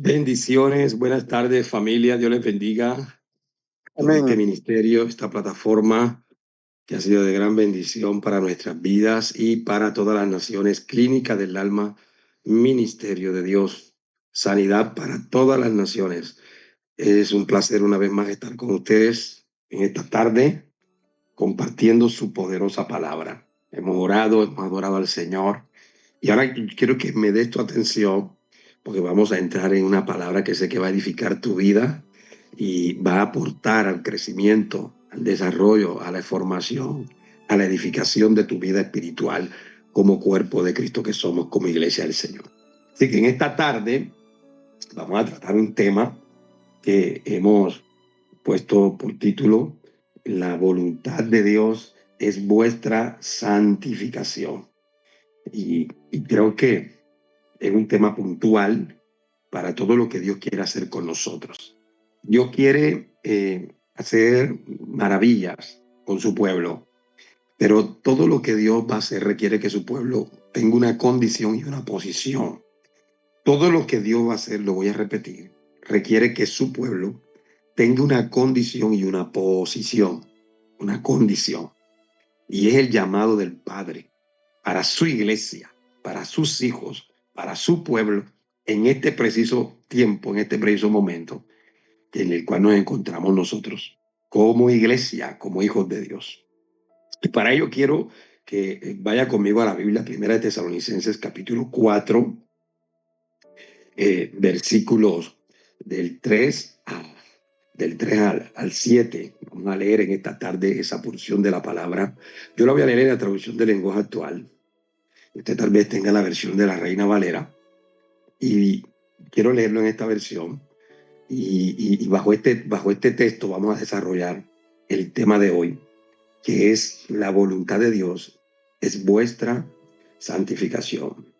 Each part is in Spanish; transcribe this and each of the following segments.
Bendiciones, buenas tardes familia, Dios les bendiga. Todo este Amén. ministerio, esta plataforma que ha sido de gran bendición para nuestras vidas y para todas las naciones. Clínica del Alma, Ministerio de Dios, sanidad para todas las naciones. Es un placer una vez más estar con ustedes en esta tarde compartiendo su poderosa palabra. Hemos orado, hemos adorado al Señor y ahora quiero que me des tu atención porque vamos a entrar en una palabra que sé que va a edificar tu vida y va a aportar al crecimiento, al desarrollo, a la formación, a la edificación de tu vida espiritual como cuerpo de Cristo que somos como iglesia del Señor. Así que en esta tarde vamos a tratar un tema que hemos puesto por título: La voluntad de Dios es vuestra santificación. Y creo que es un tema puntual para todo lo que Dios quiere hacer con nosotros. Dios quiere hacer maravillas con su pueblo, pero todo lo que Dios va a hacer requiere que su pueblo tenga una condición y una posición. Todo lo que Dios va a hacer, lo voy a repetir, requiere que su pueblo tenga una condición y una posición. Una condición. Y es el llamado del Padre para su iglesia, para sus hijos, para su pueblo, en este preciso tiempo, en este preciso momento en el cual nos encontramos nosotros, como iglesia, como hijos de Dios. Y para ello quiero que vaya conmigo a la Biblia, Primera de Tesalonicenses, capítulo 4, versículos del 3 al 7. Vamos a leer en esta tarde esa porción de la palabra. Yo la voy a leer en la traducción del lenguaje actual. Usted tal vez tenga la versión de la Reina Valera y quiero leerlo en esta versión y bajo este texto vamos a desarrollar el tema de hoy, que es la voluntad de Dios es vuestra santificación.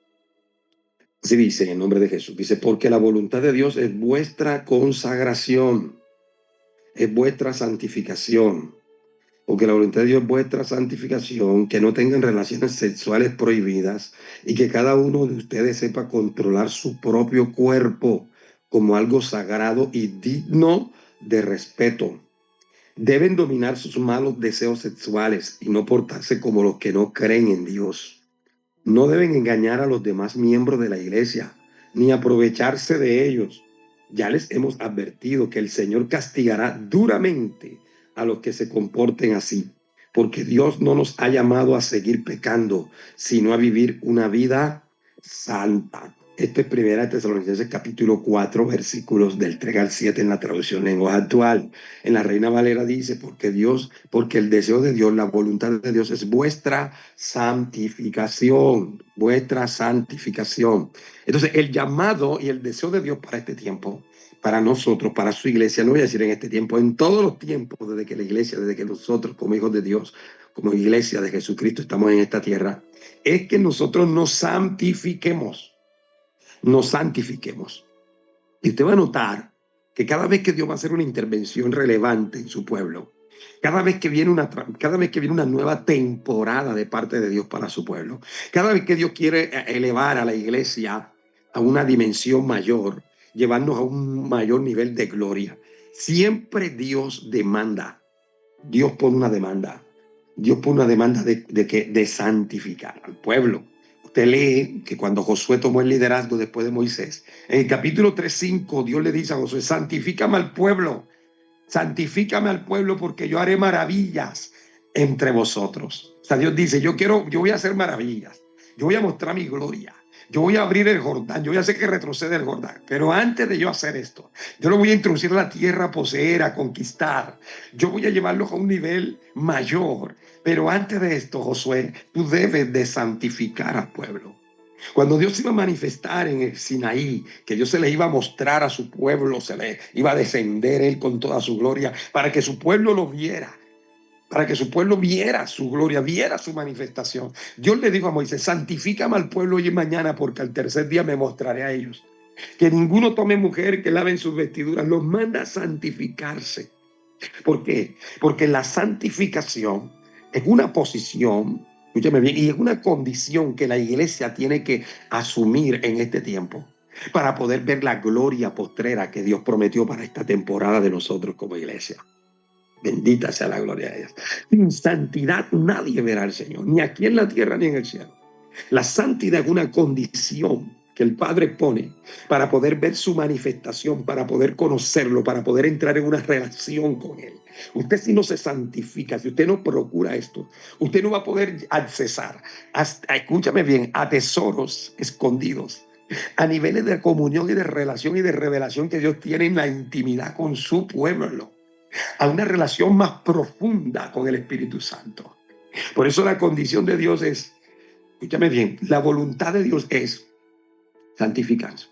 Así dice en el nombre de Jesús. Dice, porque la voluntad de Dios es vuestra consagración, es vuestra santificación. Porque la voluntad de Dios es vuestra santificación, que no tengan relaciones sexuales prohibidas y que cada uno de ustedes sepa controlar su propio cuerpo como algo sagrado y digno de respeto. Deben dominar sus malos deseos sexuales y no portarse como los que no creen en Dios. No deben engañar a los demás miembros de la iglesia, ni aprovecharse de ellos. Ya les hemos advertido que el Señor castigará duramente a los que se comporten así, porque Dios no nos ha llamado a seguir pecando, sino a vivir una vida santa. Esto es Primera de Tesalonicenses capítulo 4, versículos del 3 al 7 en la traducción lenguaje actual. En la Reina Valera dice, porque el deseo de Dios, la voluntad de Dios es vuestra santificación, vuestra santificación. Entonces, el llamado y el deseo de Dios para este tiempo, para nosotros, para su iglesia, no voy a decir en este tiempo, en todos los tiempos, desde que la iglesia, desde que nosotros como hijos de Dios, como iglesia de Jesucristo estamos en esta tierra, es que nosotros nos santifiquemos, nos santifiquemos. Y usted va a notar que cada vez que Dios va a hacer una intervención relevante en su pueblo, cada vez que viene una nueva temporada de parte de Dios para su pueblo, cada vez que Dios quiere elevar a la iglesia a una dimensión mayor, llevarnos a un mayor nivel de gloria, siempre Dios demanda, Dios pone una demanda, Dios pone una demanda de santificar al pueblo. Usted lee que cuando Josué tomó el liderazgo después de Moisés, en el capítulo 3:5, Dios le dice a Josué, santifícame al pueblo porque yo haré maravillas entre vosotros. O sea, Dios dice, yo voy a hacer maravillas, yo voy a mostrar mi gloria, yo voy a abrir el Jordán, yo voy a hacer que retroceda el Jordán, pero antes de yo hacer esto, yo lo voy a introducir a la tierra a poseer, a conquistar, yo voy a llevarlos a un nivel mayor, pero antes de esto, Josué, tú debes de santificar al pueblo. Cuando Dios iba a manifestar en el Sinaí, que Dios se le iba a mostrar a su pueblo, se le iba a descender él con toda su gloria, para que su pueblo lo viera, para que su pueblo viera su gloria, viera su manifestación. Dios le dijo a Moisés, santifícame al pueblo hoy y mañana, porque al tercer día me mostraré a ellos. Que ninguno tome mujer, que laven sus vestiduras, los manda a santificarse. ¿Por qué? Porque la santificación es una posición, escúchame bien, y es una condición que la iglesia tiene que asumir en este tiempo. para poder ver la gloria postrera que Dios prometió para esta temporada de nosotros como iglesia. Bendita sea la gloria de Dios. Sin santidad nadie verá al Señor, ni aquí en la tierra ni en el cielo. La santidad es una condición que el Padre pone para poder ver su manifestación, para poder conocerlo, para poder entrar en una relación con Él. Usted si no se santifica, si usted no procura esto, usted no va a poder accesar, escúchame bien, a tesoros escondidos, a niveles de comunión y de relación y de revelación que Dios tiene en la intimidad con su pueblo, a una relación más profunda con el Espíritu Santo. Por eso la condición de Dios es, escúchame bien, la voluntad de Dios es santificación,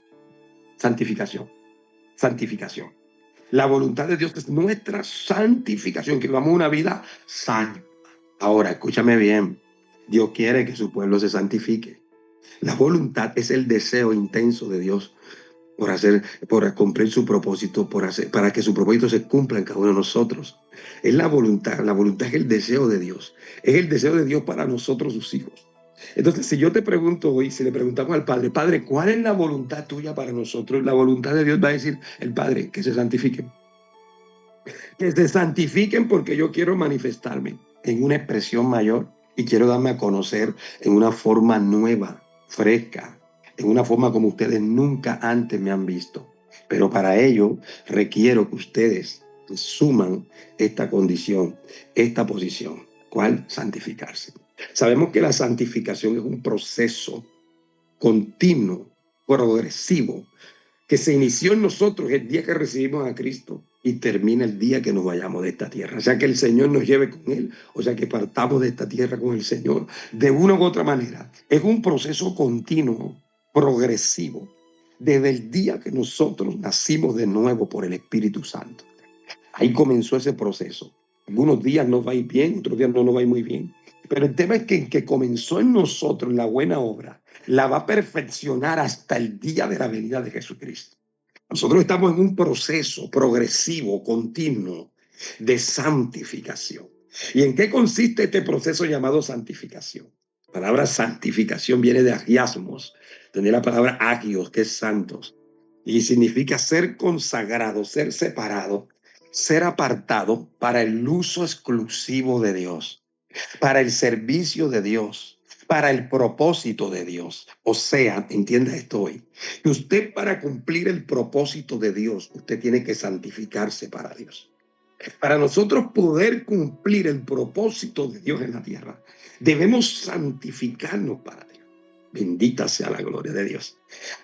santificación, santificación. La voluntad de Dios es nuestra santificación, que vivamos una vida santa. Ahora, escúchame bien, Dios quiere que su pueblo se santifique. La voluntad es el deseo intenso de Dios por cumplir su propósito, para que su propósito se cumpla en cada uno de nosotros. Es la voluntad es el deseo de Dios, es el deseo de Dios para nosotros, sus hijos. Entonces, si yo te pregunto hoy, si le preguntamos al Padre, Padre, ¿cuál es la voluntad tuya para nosotros? La voluntad de Dios va a decir, el Padre, que se santifiquen. Que se santifiquen porque yo quiero manifestarme en una expresión mayor y quiero darme a conocer en una forma nueva, fresca, en una forma como ustedes nunca antes me han visto. Pero para ello requiero que ustedes suman esta condición, esta posición. ¿Cuál? Santificarse. Sabemos que la santificación es un proceso continuo, progresivo, que se inició en nosotros el día que recibimos a Cristo y termina el día que nos vayamos de esta tierra. O sea, que el Señor nos lleve con Él, o sea, que partamos de esta tierra con el Señor, de una u otra manera. Es un proceso continuo, progresivo, desde el día que nosotros nacimos de nuevo por el Espíritu Santo. Ahí comenzó ese proceso. Algunos días nos va a ir bien, otros días no nos va a ir muy bien. Pero el tema es que comenzó en nosotros la buena obra, la va a perfeccionar hasta el día de la venida de Jesucristo. Nosotros estamos en un proceso progresivo, continuo, de santificación. ¿Y en qué consiste este proceso llamado santificación? La palabra santificación viene de agiasmos, de la palabra agios, que es santos, y significa ser consagrado, ser separado, ser apartado para el uso exclusivo de Dios, para el servicio de Dios, para el propósito de Dios. O sea, entienda esto hoy, que usted para cumplir el propósito de Dios, usted tiene que santificarse para Dios. Para nosotros poder cumplir el propósito de Dios en la tierra, debemos santificarnos para Dios. Bendita sea la gloria de Dios.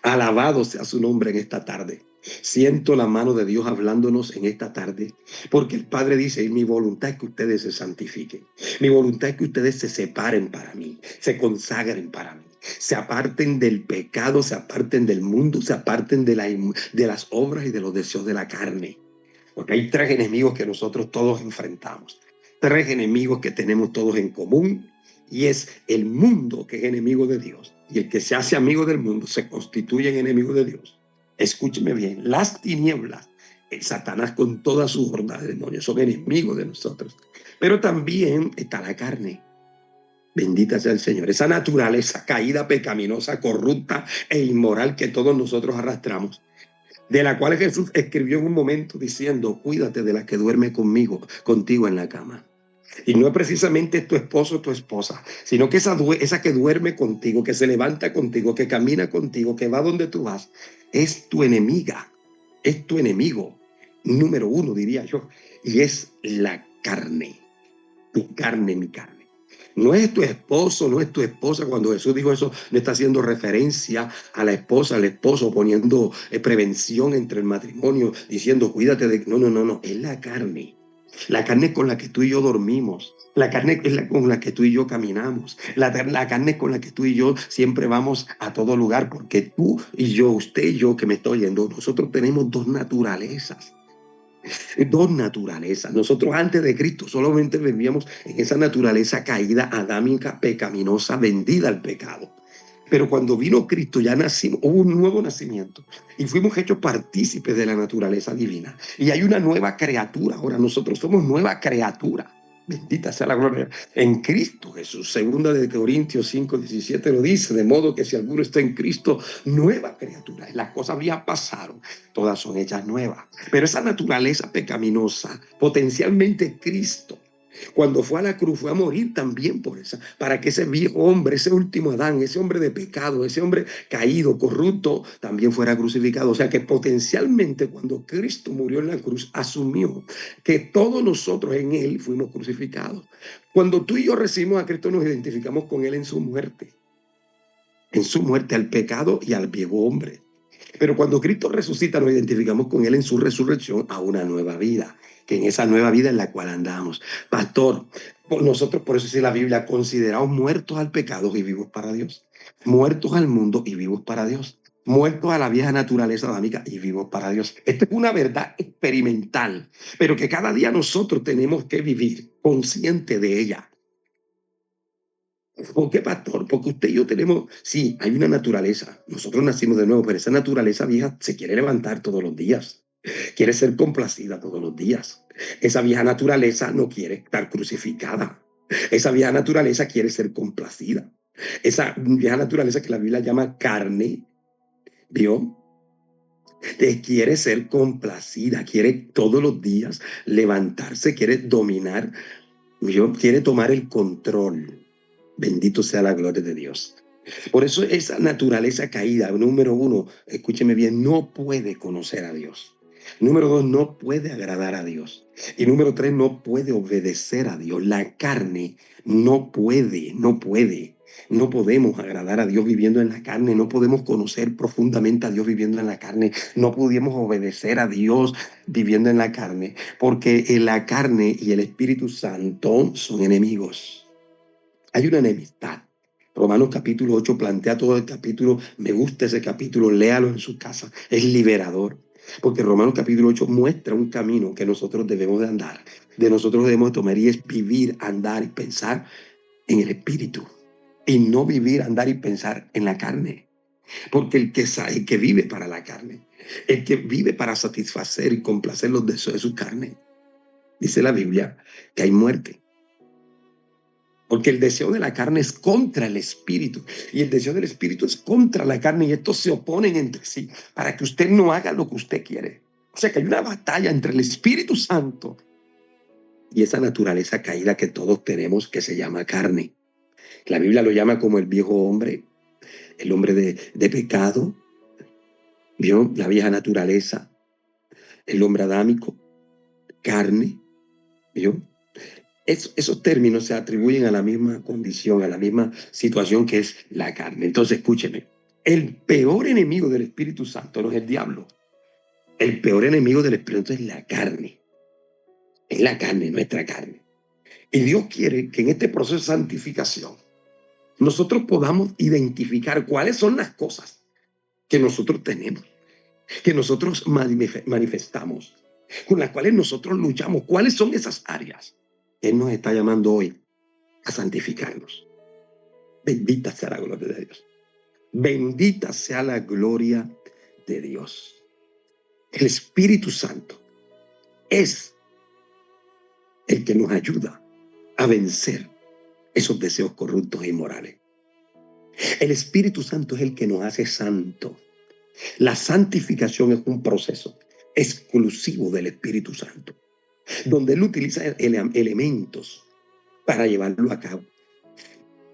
Alabado sea su nombre en esta tarde. Siento la mano de Dios hablándonos en esta tarde, porque el Padre dice, mi voluntad es que ustedes se santifiquen. Mi voluntad es que ustedes se separen para mí, se consagren para mí, se aparten del pecado, se aparten del mundo, se aparten de las obras y de los deseos de la carne. Porque hay tres enemigos que nosotros todos enfrentamos, tres enemigos que tenemos todos en común, y es el mundo, que es enemigo de Dios, y el que se hace amigo del mundo se constituye en enemigo de Dios. Escúcheme bien, las tinieblas, el Satanás con toda su jornada de demonios son enemigos de nosotros, pero también está la carne. Bendita sea el Señor. Esa naturaleza caída, pecaminosa, corrupta e inmoral que todos nosotros arrastramos, de la cual Jesús escribió en un momento diciendo, cuídate de la que duerme contigo en la cama. Y no es precisamente tu esposo o tu esposa, sino que esa que duerme contigo, que se levanta contigo, que camina contigo, que va donde tú vas, es tu enemiga, es tu enemigo número uno, diría yo, y es la carne, mi carne, mi carne. No es tu esposo, no es tu esposa. Cuando Jesús dijo eso, no está haciendo referencia a la esposa, al esposo, poniendo prevención entre el matrimonio, diciendo, cuídate de... No, no, no, no, es la carne. La carne con la que tú y yo dormimos. La carne es con la que tú y yo caminamos. La carne con la que tú y yo siempre vamos a todo lugar, porque tú y yo, usted y yo que me estoy oyendo, nosotros tenemos dos naturalezas. Dos naturalezas. Nosotros antes de Cristo solamente vivíamos en esa naturaleza caída, adámica, pecaminosa, vendida al pecado. Pero cuando vino Cristo ya nacimos, hubo un nuevo nacimiento y fuimos hechos partícipes de la naturaleza divina. Y hay una nueva criatura. Ahora nosotros somos nueva criatura. Bendita sea la gloria. En Cristo Jesús. Segunda de Corintios 5:17 lo dice, de modo que si alguno está en Cristo, nueva criatura. Las cosas viejas pasaron, todas son hechas nuevas. Pero esa naturaleza pecaminosa, potencialmente Cristo, cuando fue a la cruz, fue a morir también por esa, para que ese viejo hombre, ese último Adán, ese hombre de pecado, ese hombre caído, corrupto, también fuera crucificado. O sea que potencialmente cuando Cristo murió en la cruz, asumió que todos nosotros en él fuimos crucificados. Cuando tú y yo recibimos a Cristo, nos identificamos con él en su muerte al pecado y al viejo hombre. Pero cuando Cristo resucita, nos identificamos con él en su resurrección a una nueva vida, que en esa nueva vida en la cual andamos. Pastor, nosotros, por eso dice la Biblia, considerados muertos al pecado y vivos para Dios. Muertos al mundo y vivos para Dios. Muertos a la vieja naturaleza adámica y vivos para Dios. Esta es una verdad experimental, pero que cada día nosotros tenemos que vivir consciente de ella. ¿Por qué, pastor? Porque usted y yo tenemos, sí, hay una naturaleza. Nosotros nacimos de nuevo, pero esa naturaleza vieja se quiere levantar todos los días. Quiere ser complacida todos los días. Esa vieja naturaleza no quiere estar crucificada. Esa vieja naturaleza quiere ser complacida. Esa vieja naturaleza que la Biblia llama carne, ¿vio? Quiere ser complacida, quiere todos los días levantarse, quiere dominar, ¿vio? Quiere tomar el control. Bendito sea la gloria de Dios. Por eso esa naturaleza caída, número uno, escúcheme bien, no puede conocer a Dios. Número dos, no puede agradar a Dios. Y número tres, no puede obedecer a Dios. La carne no puede. No podemos agradar a Dios viviendo en la carne, no podemos conocer profundamente a Dios viviendo en la carne, no podemos obedecer a Dios viviendo en la carne, porque en la carne y el Espíritu Santo son enemigos. Hay una enemistad. Romanos capítulo 8 plantea todo el capítulo. Me gusta ese capítulo, léalo en su casa. Es liberador. Porque Romanos capítulo 8 muestra un camino que nosotros debemos de andar. De nosotros debemos tomar y es vivir, andar y pensar en el Espíritu. Y no vivir, andar y pensar en la carne. Porque el que vive para la carne, el que vive para satisfacer y complacer los deseos de su carne, dice la Biblia que hay muerte. Porque el deseo de la carne es contra el espíritu y el deseo del espíritu es contra la carne y estos se oponen entre sí para que usted no haga lo que usted quiere. O sea que hay una batalla entre el Espíritu Santo y esa naturaleza caída que todos tenemos que se llama carne. La Biblia lo llama como el viejo hombre, el hombre de pecado, ¿vio? La vieja naturaleza, el hombre adámico, carne, ¿vio? Esos términos se atribuyen a la misma condición, a la misma situación que es la carne. Entonces, escúcheme, el peor enemigo del Espíritu Santo no es el diablo. El peor enemigo del Espíritu es la carne. Es la carne, nuestra carne. Y Dios quiere que en este proceso de santificación nosotros podamos identificar cuáles son las cosas que nosotros tenemos, que nosotros manifestamos, con las cuales nosotros luchamos. ¿Cuáles son esas áreas? Él nos está llamando hoy a santificarnos. Bendita sea la gloria de Dios. Bendita sea la gloria de Dios. El Espíritu Santo es el que nos ayuda a vencer esos deseos corruptos e inmorales. El Espíritu Santo es el que nos hace santos. La santificación es un proceso exclusivo del Espíritu Santo, donde Él utiliza elementos para llevarlo a cabo.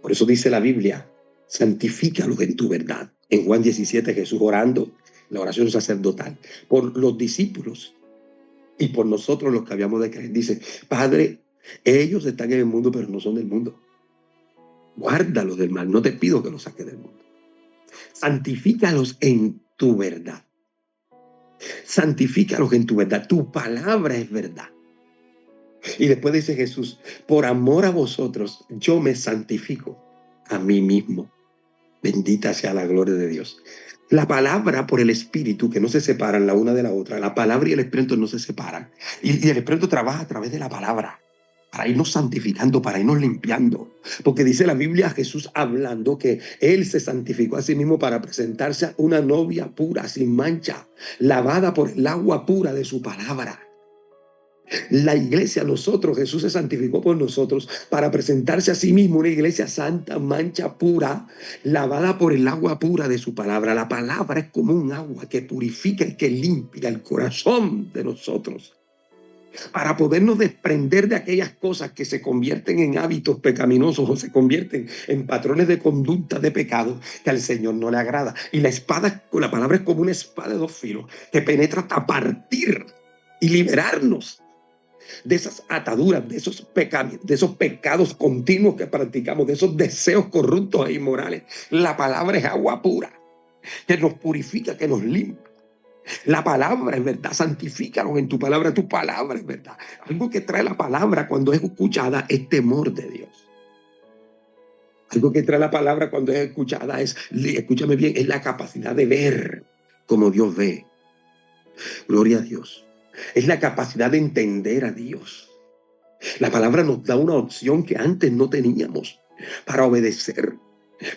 Por eso dice la Biblia, santifícalos en tu verdad. En Juan 17, Jesús orando, la oración sacerdotal, por los discípulos y por nosotros los que habíamos de creer. Dice, Padre, ellos están en el mundo, pero no son del mundo. Guárdalos del mal, no te pido que los saques del mundo. Santifícalos en tu verdad. Santifícalos en tu verdad. Tu palabra es verdad. Y después dice Jesús, por amor a vosotros, yo me santifico a mí mismo. Bendita sea la gloria de Dios. La palabra por el Espíritu, que no se separan la una de la otra. La palabra y el Espíritu no se separan. Y el Espíritu trabaja a través de la palabra, para irnos santificando, para irnos limpiando. Porque dice la Biblia, Jesús hablando que Él se santificó a sí mismo para presentarse a una novia pura, sin mancha, lavada por el agua pura de su palabra. La iglesia, nosotros, Jesús se santificó por nosotros para presentarse a sí mismo una iglesia santa, mancha, pura, lavada por el agua pura de su palabra. La palabra es como un agua que purifica y que limpia el corazón de nosotros, para podernos desprender de aquellas cosas que se convierten en hábitos pecaminosos o se convierten en patrones de conducta de pecado que al Señor no le agrada. Y la palabra es como una espada de dos filos que penetra hasta partir y liberarnos de esas ataduras, de esos pecados continuos que practicamos, de esos deseos corruptos e inmorales. La palabra es agua pura que nos purifica, que nos limpia. La palabra es verdad, santifícanos en tu palabra es verdad. Algo que trae la palabra cuando es escuchada es temor de Dios. Algo que trae la palabra cuando es escuchada es, escúchame bien, es la capacidad de ver como Dios ve. Gloria a Dios. Es la capacidad de entender a Dios. La palabra nos da una opción que antes no teníamos para obedecer.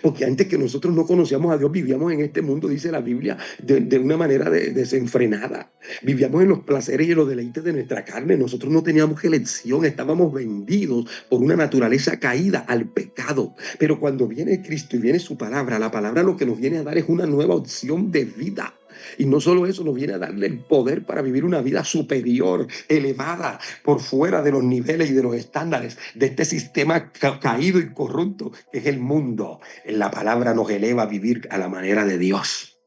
Porque antes que nosotros no conocíamos a Dios, vivíamos en este mundo, dice la Biblia, de una manera desenfrenada. Vivíamos en los placeres y en los deleites de nuestra carne. Nosotros no teníamos elección, estábamos vendidos por una naturaleza caída al pecado. Pero cuando viene Cristo y viene su palabra, la palabra lo que nos viene a dar es una nueva opción de vida. Y no solo eso, nos viene a darle el poder para vivir una vida superior, elevada, por fuera de los niveles y de los estándares de este sistema caído y corrupto que es el mundo. En la palabra nos eleva a vivir a la manera de Dios.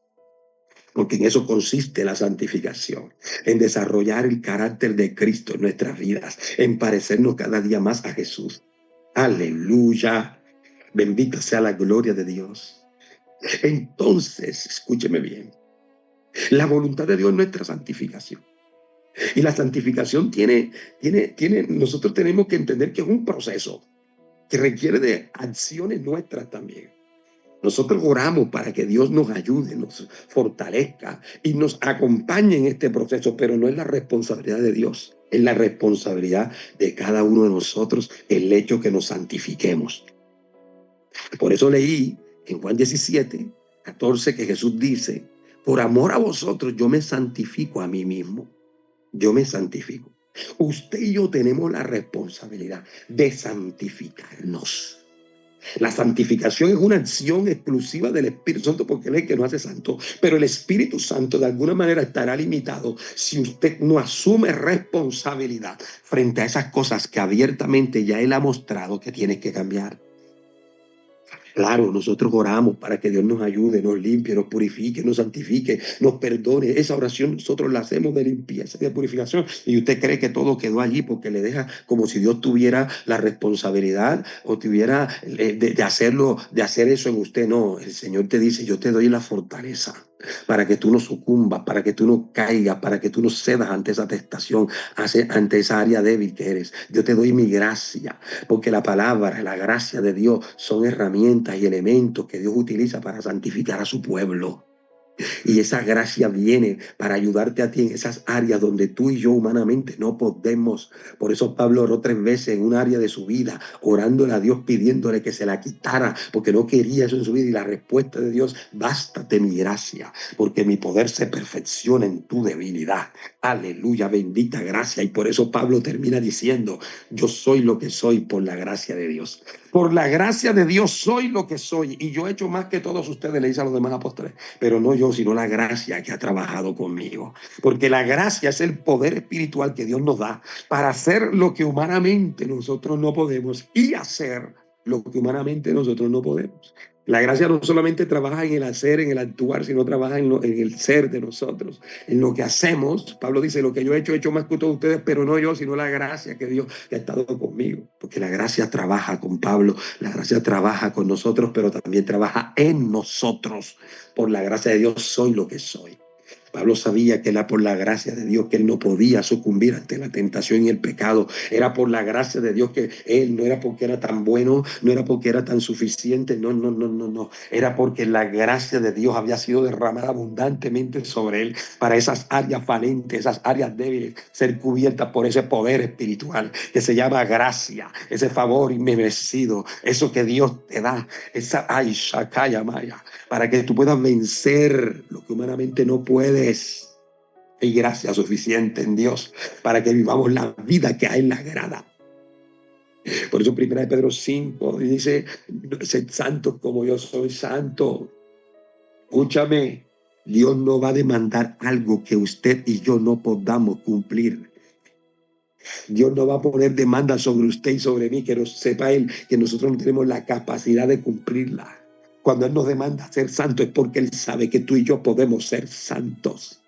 Porque en eso consiste la santificación, en desarrollar el carácter de Cristo en nuestras vidas, en parecernos cada día más a Jesús. Aleluya. Bendita sea la gloria de Dios. Entonces, escúcheme bien. La voluntad de Dios es nuestra santificación. Y la santificación nosotros tenemos que entender que es un proceso que requiere de acciones nuestras también. Nosotros oramos para que Dios nos ayude, nos fortalezca y nos acompañe en este proceso, pero no es la responsabilidad de Dios, es la responsabilidad de cada uno de nosotros el hecho que nos santifiquemos. Por eso leí en Juan 17, 14 que Jesús dice, por amor a vosotros yo me santifico a mí mismo. Yo me santifico. Usted y yo tenemos la responsabilidad de santificarnos. La santificación es una acción exclusiva del Espíritu Santo porque Él es el que nos hace santo. Pero el Espíritu Santo de alguna manera estará limitado si usted no asume responsabilidad frente a esas cosas que abiertamente ya Él ha mostrado que tiene que cambiar. Claro, nosotros oramos para que Dios nos ayude, nos limpie, nos purifique, nos santifique, nos perdone. Esa oración nosotros la hacemos de limpieza y de purificación. Y usted cree que todo quedó allí porque le deja como si Dios tuviera la responsabilidad o tuviera de hacerlo, de hacer eso en usted. No, el Señor te dice, yo te doy la fortaleza para que tú no sucumbas, para que tú no caigas, para que tú no cedas ante esa tentación, ante esa área débil que eres. Yo te doy mi gracia, porque la palabra, la gracia de Dios son herramientas y elementos que Dios utiliza para santificar a su pueblo. Y esa gracia viene para ayudarte a ti en esas áreas donde tú y yo humanamente no podemos. Por eso Pablo oró 3 veces en un área de su vida, orándole a Dios, pidiéndole que se la quitara, porque no quería eso en su vida. Y la respuesta de Dios, bástate mi gracia, porque mi poder se perfecciona en tu debilidad. Aleluya, bendita gracia. Y por eso Pablo termina diciendo, yo soy lo que soy por la gracia de Dios. Por la gracia de Dios soy lo que soy. Y yo he hecho más que todos ustedes, le dice a los demás apóstoles. Pero no yo, sino la gracia que ha trabajado conmigo. Porque la gracia es el poder espiritual que Dios nos da para hacer lo que humanamente nosotros no podemos y hacer lo que humanamente nosotros no podemos. La gracia no solamente trabaja en el hacer, en el actuar, sino trabaja en el ser de nosotros, en lo que hacemos. Pablo dice, lo que yo he hecho más que todos ustedes, pero no yo, sino la gracia que Dios que ha estado conmigo. Porque la gracia trabaja con Pablo, la gracia trabaja con nosotros, pero también trabaja en nosotros. Por la gracia de Dios soy lo que soy. Pablo sabía que era por la gracia de Dios que él no podía sucumbir ante la tentación y el pecado. Era por la gracia de Dios que él no era porque era tan bueno, no era porque era tan suficiente, no. Era porque la gracia de Dios había sido derramada abundantemente sobre él para esas áreas falentes, esas áreas débiles, ser cubiertas por ese poder espiritual que se llama gracia, ese favor inmerecido, eso que Dios te da, esa ay, shakaya maya, para que tú puedas vencer lo que humanamente no puedes. Hay gracia suficiente en Dios para que vivamos la vida que a Él le agrada. Por eso 1 Pedro 5 dice, sed santos como yo soy santo. Escúchame, Dios no va a demandar algo que usted y yo no podamos cumplir. Dios no va a poner demanda sobre usted y sobre mí, que no sepa Él que nosotros no tenemos la capacidad de cumplirla. Cuando Él nos demanda ser santos es porque Él sabe que tú y yo podemos ser santos.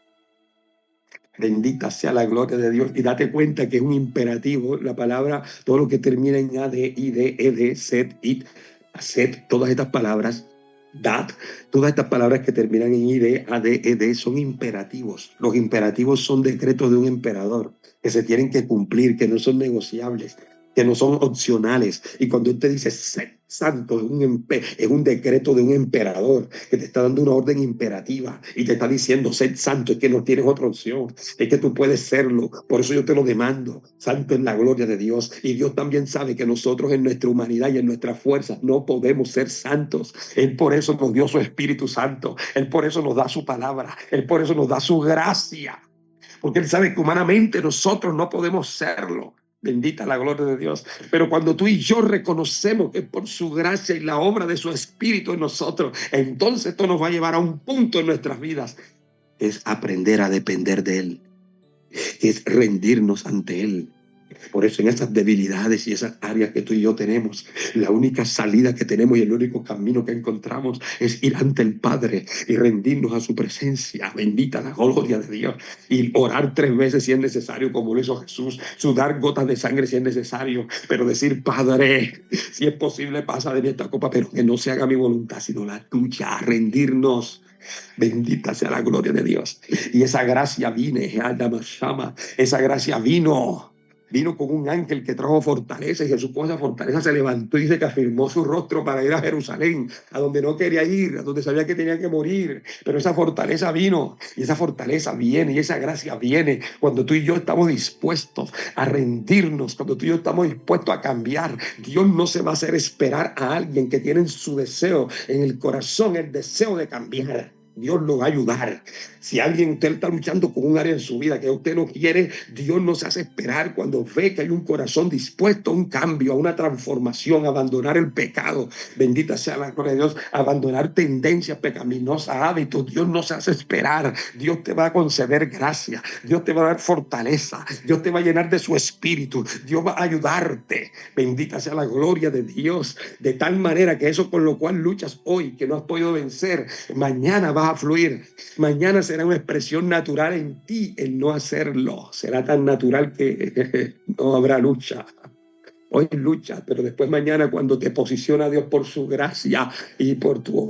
Bendita sea la gloria de Dios. Y date cuenta que es un imperativo. La palabra, todo lo que termina en ad, id, ed, sed, it, haced, todas estas palabras, dat, todas estas palabras que terminan en id, ad, ed, son imperativos. Los imperativos son decretos de un emperador que se tienen que cumplir, que no son negociables, que no son opcionales. Y cuando Él te dice sed santo, es un decreto de un emperador que te está dando una orden imperativa y te está diciendo sed santo, es que no tienes otra opción, es que tú puedes serlo, por eso yo te lo demando. Santo es la gloria de Dios, y Dios también sabe que nosotros en nuestra humanidad y en nuestras fuerzas no podemos ser santos. Él por eso nos dio su Espíritu Santo, Él por eso nos da su palabra, Él por eso nos da su gracia, porque Él sabe que humanamente nosotros no podemos serlo. Bendita la gloria de Dios. Pero cuando tú y yo reconocemos que por su gracia y la obra de su Espíritu en nosotros, entonces esto nos va a llevar a un punto en nuestras vidas. Es aprender a depender de Él. Es rendirnos ante Él. Por eso en esas debilidades y esas áreas que tú y yo tenemos, la única salida que tenemos y el único camino que encontramos es ir ante el Padre y rendirnos a su presencia. Bendita la gloria de Dios. Y orar 3 veces si es necesario, como lo hizo Jesús. Sudar gotas de sangre si es necesario. Pero decir, Padre, si es posible, pasa de mí esta copa, pero que no se haga mi voluntad, sino la tuya. Rendirnos. Bendita sea la gloria de Dios. Y esa gracia esa gracia vino con un ángel que trajo fortaleza, y Jesús con esa fortaleza se levantó y dice que afirmó su rostro para ir a Jerusalén, a donde no quería ir, a donde sabía que tenía que morir. Pero esa fortaleza vino, y esa fortaleza viene, y esa gracia viene cuando tú y yo estamos dispuestos a rendirnos, cuando tú y yo estamos dispuestos a cambiar. Dios no se va a hacer esperar a alguien que tiene en su deseo, en el corazón, el deseo de cambiar. Dios lo va a ayudar. Si alguien usted está luchando con un área en su vida que usted no quiere, Dios no se hace esperar cuando ve que hay un corazón dispuesto a un cambio, a una transformación, a abandonar el pecado. Bendita sea la gloria de Dios, abandonar tendencias pecaminosas, hábitos. Dios no se hace esperar. Dios te va a conceder gracia. Dios te va a dar fortaleza. Dios te va a llenar de su espíritu. Dios va a ayudarte. Bendita sea la gloria de Dios. De tal manera que eso con lo cual luchas hoy, que no has podido vencer, mañana vas a fluir. Mañana será una expresión natural en ti el no hacerlo. Será tan natural que no habrá lucha. Hoy lucha, pero después mañana, cuando te posiciona Dios por su gracia y por tu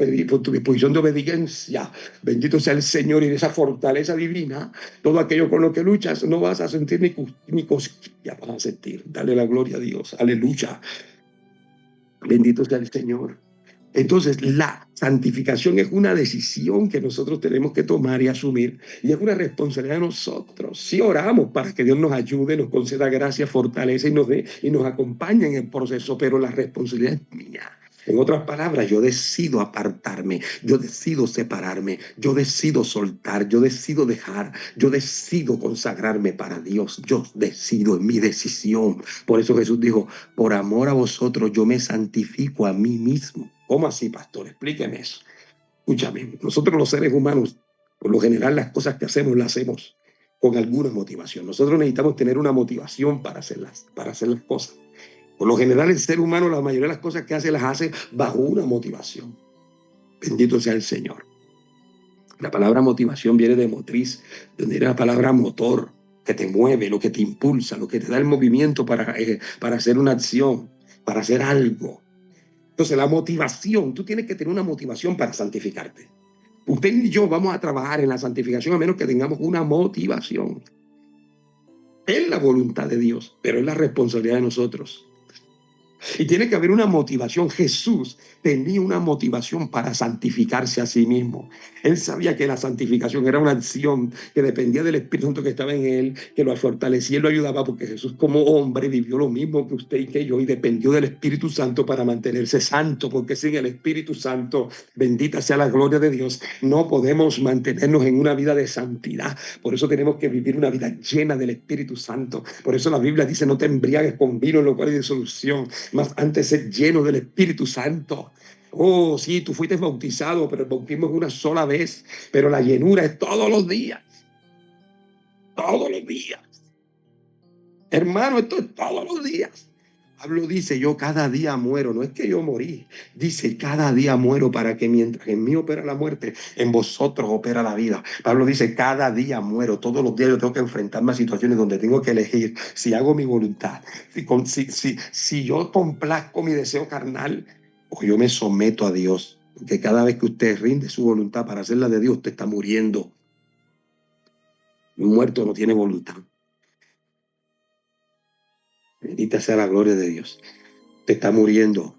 disposición de obediencia, bendito sea el Señor, y de esa fortaleza divina, todo aquello con lo que luchas no vas a sentir ni cosquillas vas a sentir. Dale la gloria a Dios. Aleluya. Bendito sea el Señor. Entonces, la santificación es una decisión que nosotros tenemos que tomar y asumir, y es una responsabilidad de nosotros. Si oramos para que Dios nos ayude, nos conceda gracia, fortaleza y nos acompañe en el proceso, pero la responsabilidad es mía. En otras palabras, yo decido apartarme, yo decido separarme, yo decido soltar, yo decido dejar, yo decido consagrarme para Dios. Yo decido, en mi decisión. Por eso Jesús dijo, por amor a vosotros yo me santifico a mí mismo. ¿Cómo así, pastor? Explíqueme eso. Escúchame, nosotros los seres humanos, por lo general las cosas que hacemos las hacemos con alguna motivación. Nosotros necesitamos tener una motivación para hacer las cosas. Por lo general, el ser humano, la mayoría de las cosas que hace, las hace bajo una motivación. Bendito sea el Señor. La palabra motivación viene de motriz, donde viene la palabra motor, que te mueve, lo que te impulsa, lo que te da el movimiento para hacer una acción, para hacer algo. Entonces, la motivación, tú tienes que tener una motivación para santificarte. Usted y yo vamos a trabajar en la santificación a menos que tengamos una motivación. Es la voluntad de Dios, pero es la responsabilidad de nosotros. Y tiene que haber una motivación. Jesús tenía una motivación para santificarse a sí mismo. Él sabía que la santificación era una acción que dependía del Espíritu Santo que estaba en él, que lo fortalecía y lo ayudaba, porque Jesús como hombre vivió lo mismo que usted y que yo y dependió del Espíritu Santo para mantenerse santo, porque sin el Espíritu Santo, bendita sea la gloria de Dios, no podemos mantenernos en una vida de santidad. Por eso tenemos que vivir una vida llena del Espíritu Santo. Por eso la Biblia dice: no te embriagues con vino, en lo cual hay disolución, más antes ser lleno del Espíritu Santo. Oh, sí, tú fuiste bautizado, pero el bautismo es una sola vez, pero la llenura es todos los días. Todos los días. Hermano, esto es todos los días. Pablo dice: yo cada día muero. No es que yo morí. Dice: cada día muero, para que mientras en mí opera la muerte, en vosotros opera la vida. Pablo dice: cada día muero. Todos los días yo tengo que enfrentarme a situaciones donde tengo que elegir si hago mi voluntad, si yo complazco mi deseo carnal, o yo me someto a Dios. Porque cada vez que usted rinde su voluntad para hacer la de Dios, usted está muriendo. Un muerto no tiene voluntad. Bendita sea la gloria de Dios. Te está muriendo.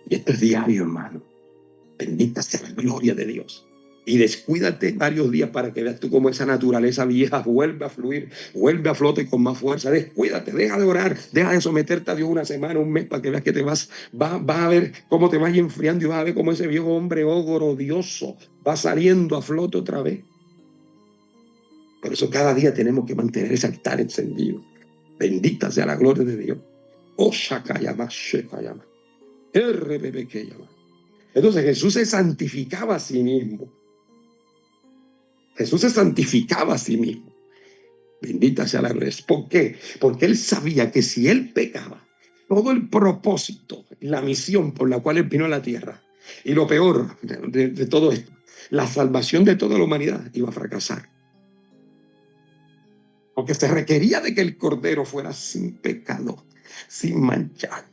Y esto es diario, hermano. Bendita sea la gloria de Dios. Y descuídate varios días para que veas tú cómo esa naturaleza vieja vuelve a fluir, vuelve a flote con más fuerza. Descuídate, deja de orar, deja de someterte a Dios una semana, un mes, para que veas que vas a ver cómo te vas enfriando y vas a ver cómo ese viejo hombre ogro odioso va saliendo a flote otra vez. Por eso cada día tenemos que mantener ese altar encendido. Bendita sea la gloria de Dios. Oh, Shakayama, Shekayama. Entonces Jesús se santificaba a sí mismo. Jesús se santificaba a sí mismo. Bendita sea la gloria. ¿Por qué? Porque él sabía que si él pecaba, todo el propósito, la misión por la cual él vino a la tierra, y lo peor de todo esto, la salvación de toda la humanidad, iba a fracasar. Porque se requería de que el Cordero fuera sin pecado, sin manchar.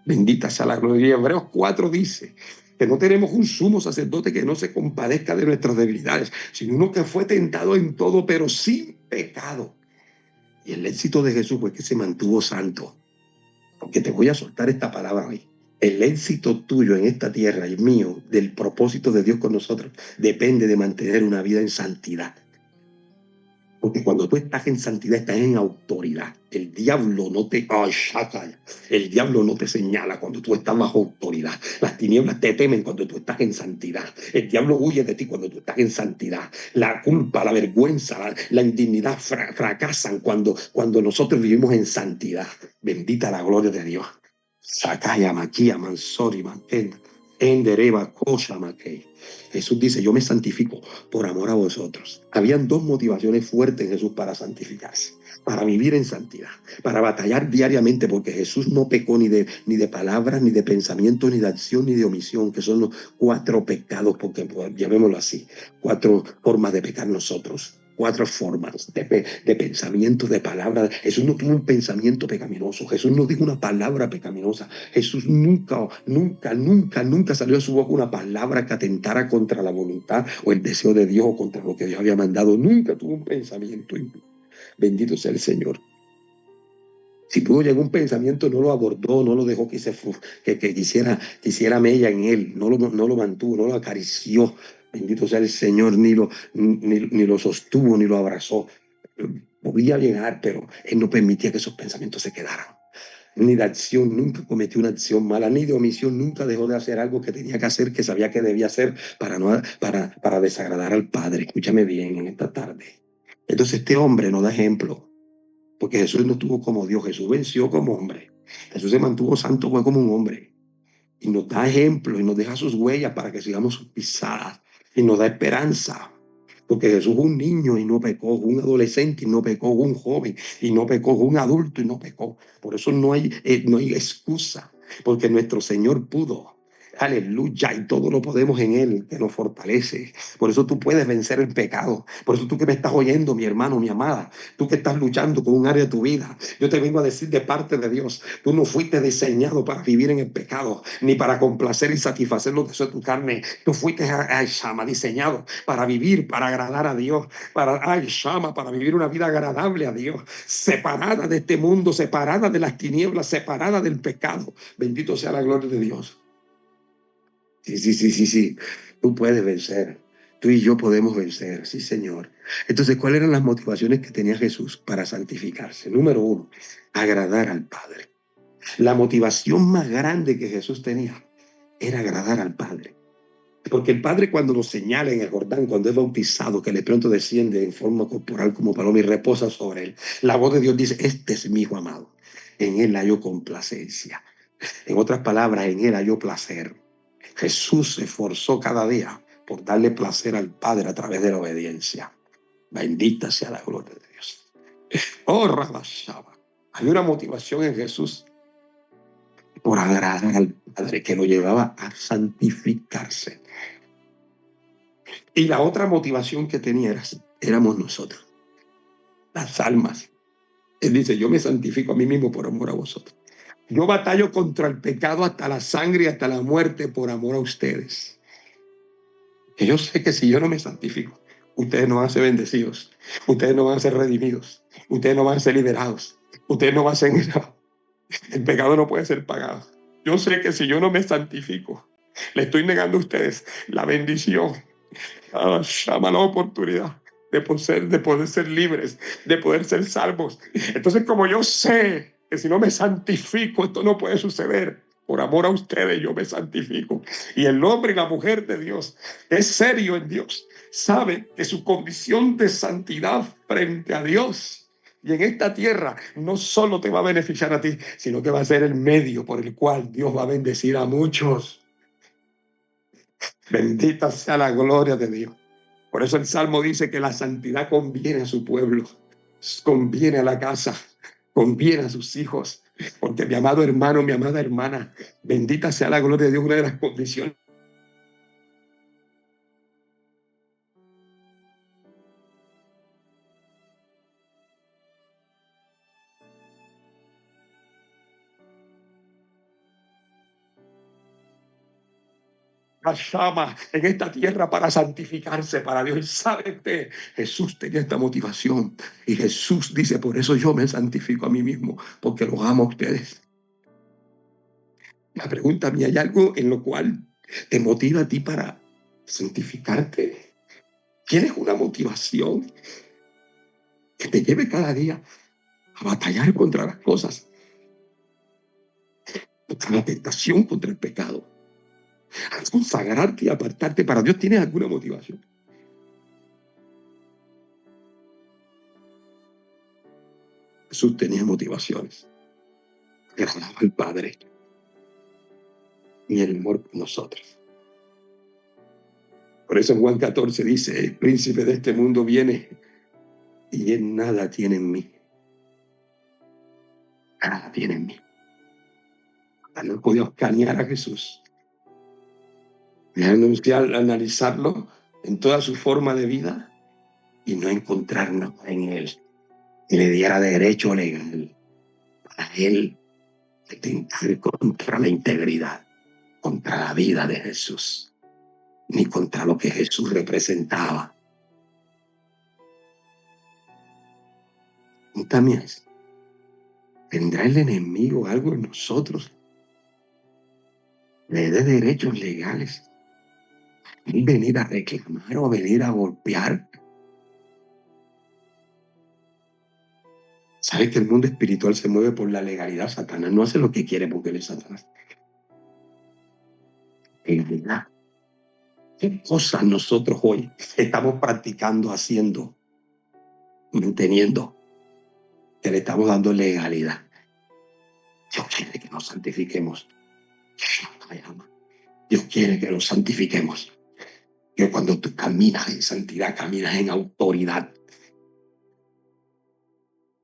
Bendita sea la gloria. Hebreos 4 dice que no tenemos un sumo sacerdote que no se compadezca de nuestras debilidades, sino uno que fue tentado en todo, pero sin pecado. Y el éxito de Jesús fue que se mantuvo santo. Porque te voy a soltar esta palabra hoy. El éxito tuyo en esta tierra y mío, del propósito de Dios con nosotros, depende de mantener una vida en santidad. Porque cuando tú estás en santidad, estás en autoridad. El diablo no te... El diablo no te señala cuando tú estás bajo autoridad. Las tinieblas te temen cuando tú estás en santidad. El diablo huye de ti cuando tú estás en santidad. La culpa, la vergüenza, la indignidad fracasan cuando nosotros vivimos en santidad. Bendita la gloria de Dios. Sakaya maquia mansori mantena. Endereba cosa maquei. Jesús dice: yo me santifico por amor a vosotros. Habían dos motivaciones fuertes en Jesús para santificarse, para vivir en santidad, para batallar diariamente, porque Jesús no pecó ni de palabras, ni de pensamiento, ni de acción, ni de omisión, que son los 4 pecados, porque llamémoslo así, 4 formas de pecar nosotros. 4 formas de pensamiento, de palabra. Jesús no tuvo un pensamiento pecaminoso. Jesús no dijo una palabra pecaminosa. Jesús nunca salió de su boca una palabra que atentara contra la voluntad o el deseo de Dios o contra lo que Dios había mandado. Nunca tuvo un pensamiento impuro. Bendito sea el Señor. Si pudo llegar un pensamiento, no lo abordó, no lo dejó que quisiera mella en él, no lo mantuvo, no lo acarició. Bendito sea el Señor, ni lo sostuvo, ni lo abrazó. Podía llegar, pero él no permitía que esos pensamientos se quedaran. Ni de acción, nunca cometió una acción mala, ni de omisión, nunca dejó de hacer algo que tenía que hacer, que sabía que debía hacer para desagradar al Padre. Escúchame bien en esta tarde. Entonces este hombre nos da ejemplo. Porque Jesús no estuvo como Dios, Jesús venció como hombre. Jesús se mantuvo santo, fue como un hombre. Y nos da ejemplo y nos deja sus huellas para que sigamos sus pisadas. Y nos da esperanza. Porque Jesús fue un niño y no pecó, un adolescente y no pecó, un joven y no pecó, un adulto y no pecó. Por eso no hay excusa. Porque nuestro Señor pudo. Aleluya, y todo lo podemos en Él que nos fortalece. Por eso tú puedes vencer el pecado. Por eso tú que me estás oyendo, mi hermano, mi amada, tú que estás luchando con un área de tu vida, yo te vengo a decir de parte de Dios, tú no fuiste diseñado para vivir en el pecado, ni para complacer y satisfacer lo que es tu carne. Tú fuiste, ay, Shama, diseñado para vivir, para agradar a Dios, para, ay, Shama, para vivir una vida agradable a Dios, separada de este mundo, separada de las tinieblas, separada del pecado. Bendito sea la gloria de Dios. Sí, sí, sí, sí, sí. Tú puedes vencer. Tú y yo podemos vencer. Sí, Señor. Entonces, ¿cuáles eran las motivaciones que tenía Jesús para santificarse? Número uno, agradar al Padre. La motivación más grande que Jesús tenía era agradar al Padre. Porque el Padre cuando nos señala en el Jordán, cuando es bautizado, que de pronto desciende en forma corporal como paloma y reposa sobre él, la voz de Dios dice, este es mi hijo amado. En él hallo complacencia. En otras palabras, en él halló placer. Jesús se esforzó cada día por darle placer al Padre a través de la obediencia. Bendita sea la gloria de Dios. Oh, Rabashaba. Hay una motivación en Jesús por agradar al Padre que lo llevaba a santificarse. Y la otra motivación que tenía éramos nosotros, las almas. Él dice, yo me santifico a mí mismo por amor a vosotros. Yo batallo contra el pecado hasta la sangre y hasta la muerte por amor a ustedes. Que yo sé que si yo no me santifico, ustedes no van a ser bendecidos, ustedes no van a ser redimidos, ustedes no van a ser liberados, ustedes no van a ser... El pecado no puede ser pagado. Yo sé que si yo no me santifico, le estoy negando a ustedes la bendición, llama la oportunidad de poder ser libres, de poder ser salvos. Entonces, como yo sé que si no me santifico, esto no puede suceder. Por amor a ustedes, yo me santifico. Y el hombre y la mujer de Dios, es serio en Dios, sabe que su condición de santidad frente a Dios y en esta tierra no solo te va a beneficiar a ti, sino que va a ser el medio por el cual Dios va a bendecir a muchos. Bendita sea la gloria de Dios. Por eso el Salmo dice que la santidad conviene a su pueblo, conviene a la casa, conviene a sus hijos. Porque mi amado hermano, mi amada hermana, bendita sea la gloria de Dios, una de las condiciones. La llama en esta tierra para santificarse para Dios. Y sabe que Jesús tenía esta motivación. Y Jesús dice, por eso yo me santifico a mí mismo, porque los amo a ustedes. La pregunta mía, ¿hay algo en lo cual te motiva a ti para santificarte? ¿Tienes una motivación que te lleve cada día a batallar contra las cosas, contra la tentación, contra el pecado, a consagrarte y apartarte para Dios? ¿Tienes alguna motivación? Jesús tenía motivaciones. Agradaba al Padre y el amor por nosotros. Por eso en Juan 14 dice, el príncipe de este mundo viene y él nada tiene en mí. Nada tiene en mí. No he podido escanear a Jesús. Voy a anunciar, analizarlo en toda su forma de vida y no encontrar nada en él que le diera derecho legal para él atentar contra la integridad, contra la vida de Jesús, ni contra lo que Jesús representaba. Y también tendrá el enemigo algo en nosotros, le dé derechos legales, y venir a reclamar o venir a golpear. Sabe que el mundo espiritual se mueve por la legalidad. Satanás no hace lo que quiere porque él es Satanás. Legalidad. ¿Qué cosas nosotros hoy estamos practicando, haciendo, manteniendo, que le estamos dando legalidad? Dios quiere que nos santifiquemos. Dios quiere que nos santifiquemos. Que cuando tú caminas en santidad, caminas en autoridad.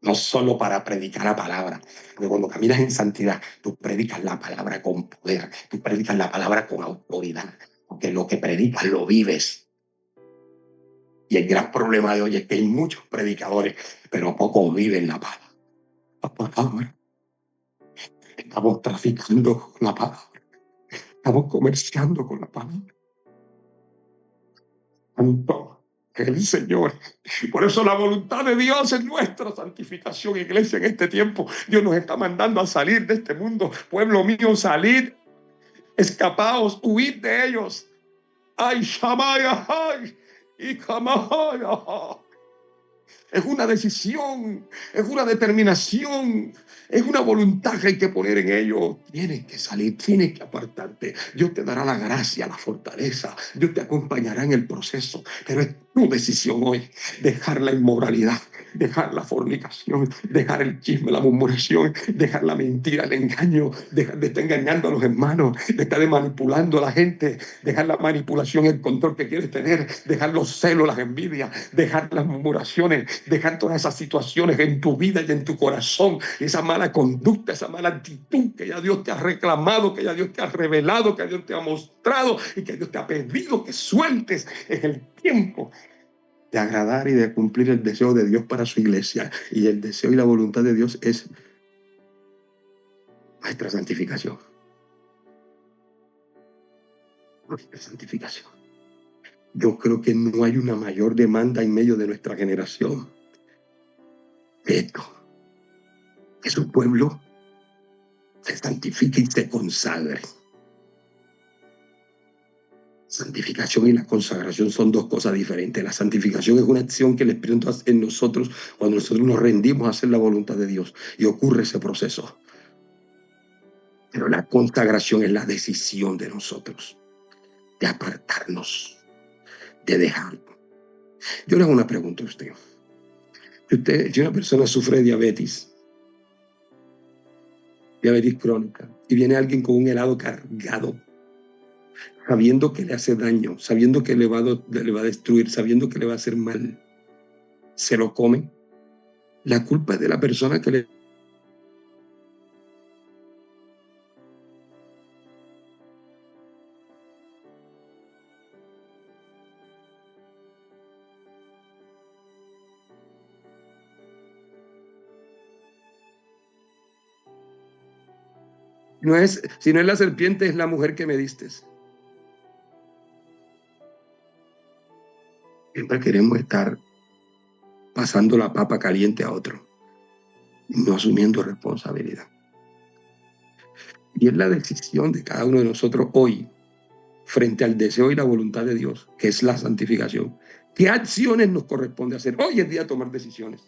no solo para predicar la palabra, porque cuando caminas en santidad, tú predicas la palabra con poder, tú predicas la palabra con autoridad, porque lo que predicas lo vives. Y el gran problema de hoy es que hay muchos predicadores, pero pocos viven la palabra. La palabra. Estamos traficando con la palabra, estamos comerciando con la palabra. Tanto que el Señor. Por eso la voluntad de Dios es nuestra santificación, iglesia, en este tiempo. Dios nos está mandando a salir de este mundo. Pueblo mío, salid, escapaos, huid de ellos. Ay, Shamaya, ay, y Kamaya. Es una decisión, es una determinación, es una voluntad que hay que poner en ello. Tienes que salir, tienes que apartarte. Dios te dará la gracia, la fortaleza. Dios te acompañará en el proceso. Pero es tu decisión hoy dejar la inmoralidad, dejar la fornicación, dejar el chisme, la murmuración, dejar la mentira, el engaño, dejar de estar engañando a los hermanos, de estar manipulando a la gente, dejar la manipulación, el control que quieres tener, dejar los celos, las envidias, dejar las murmuraciones, dejar todas esas situaciones en tu vida y en tu corazón, esa mala conducta, esa mala actitud que ya Dios te ha reclamado, que ya Dios te ha revelado, que Dios te ha mostrado y que Dios te ha pedido que sueltes. Es el tiempo de agradar y de cumplir el deseo de Dios para su iglesia. Y el deseo y la voluntad de Dios es nuestra santificación. Nuestra santificación. Yo creo que no hay una mayor demanda en medio de nuestra generación que esto, que su pueblo se santifique y se consagre. Santificación y la consagración son dos cosas diferentes. La santificación es una acción que el Espíritu hace en nosotros cuando nosotros nos rendimos a hacer la voluntad de Dios y ocurre ese proceso. Pero la consagración es la decisión de nosotros de apartarnos, de dejar. Yo le hago una pregunta a usted. Si una persona sufre de diabetes crónica, y viene alguien con un helado cargado, sabiendo que le hace daño, sabiendo que le va a destruir, sabiendo que le va a hacer mal, se lo come, la culpa es de la persona que le... Si no es la serpiente, es la mujer que me diste. Siempre queremos estar pasando la papa caliente a otro, no asumiendo responsabilidad. Y es la decisión de cada uno de nosotros hoy, frente al deseo y la voluntad de Dios, que es la santificación. ¿Qué acciones nos corresponde hacer? Hoy es día de tomar decisiones.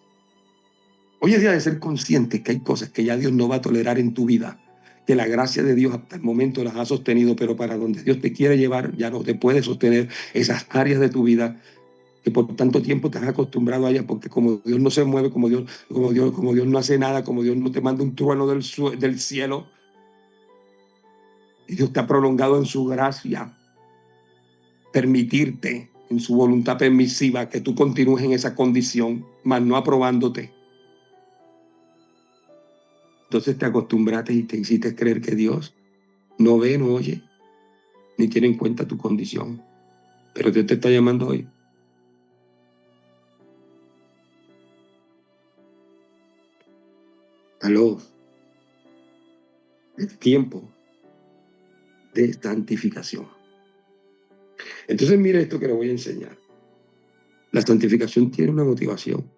Hoy es día de ser consciente que hay cosas que ya Dios no va a tolerar en tu vida, que la gracia de Dios hasta el momento las ha sostenido, pero para donde Dios te quiere llevar ya no te puede sostener esas áreas de tu vida que por tanto tiempo te has acostumbrado a ellas, porque como Dios no se mueve, como Dios no hace nada, como Dios no te manda un trueno del cielo, y Dios te ha prolongado en su gracia, permitirte en su voluntad permisiva que tú continúes en esa condición, mas no aprobándote. Entonces te acostumbraste y te hiciste creer que Dios no ve, no oye, ni tiene en cuenta tu condición. Pero Dios te está llamando hoy. Aló, es tiempo de santificación. Entonces mire esto que le voy a enseñar. La santificación tiene una motivación.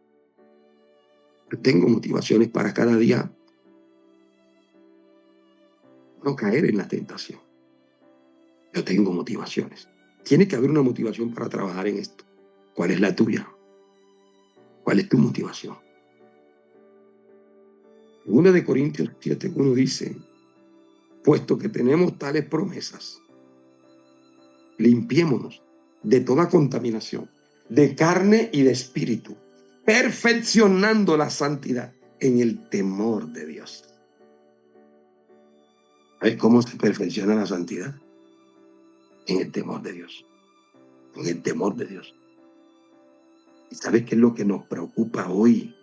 Yo tengo motivaciones para cada día no caer en la tentación. Yo tengo motivaciones. Tiene que haber una motivación para trabajar en esto. ¿Cuál es la tuya? ¿Cuál es tu motivación? En 1 de Corintios 7:1 dice, puesto que tenemos tales promesas, limpiémonos de toda contaminación, de carne y de espíritu, perfeccionando la santidad en el temor de Dios. ¿Sabes cómo se perfecciona la santidad? En el temor de Dios. En el temor de Dios. ¿Y sabes qué es lo que nos preocupa hoy?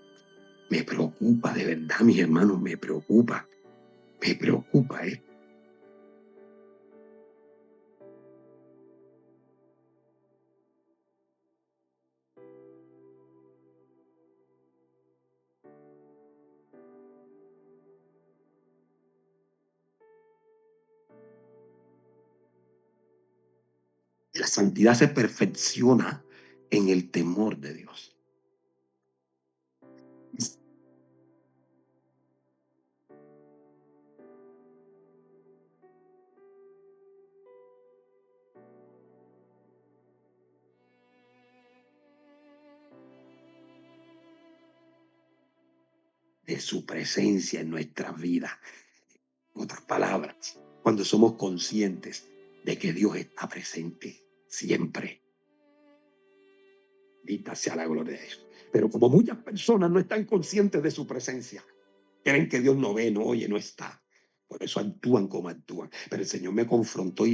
Me preocupa, de verdad, mis hermanos, me preocupa. Me preocupa, ¿eh? La santidad se perfecciona en el temor de Dios. De su presencia en nuestra vida. En otras palabras, cuando somos conscientes de que Dios está presente siempre. Dita sea la gloria de Dios. Pero como muchas personas no están conscientes de su presencia, creen que Dios no ve, no oye, no está. Por eso actúan como actúan. Pero el Señor me confrontó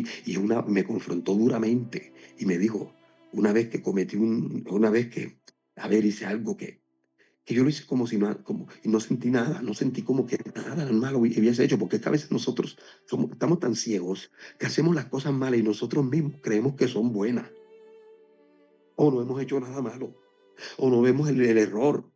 me confrontó duramente y me dijo, una vez que una vez que, a ver, hice algo que yo lo hice como si no, y no sentí nada, no sentí como que nada malo hubiese hecho, porque es que a veces nosotros estamos tan ciegos que hacemos las cosas malas y nosotros mismos creemos que son buenas, o no hemos hecho nada malo, o no vemos el error.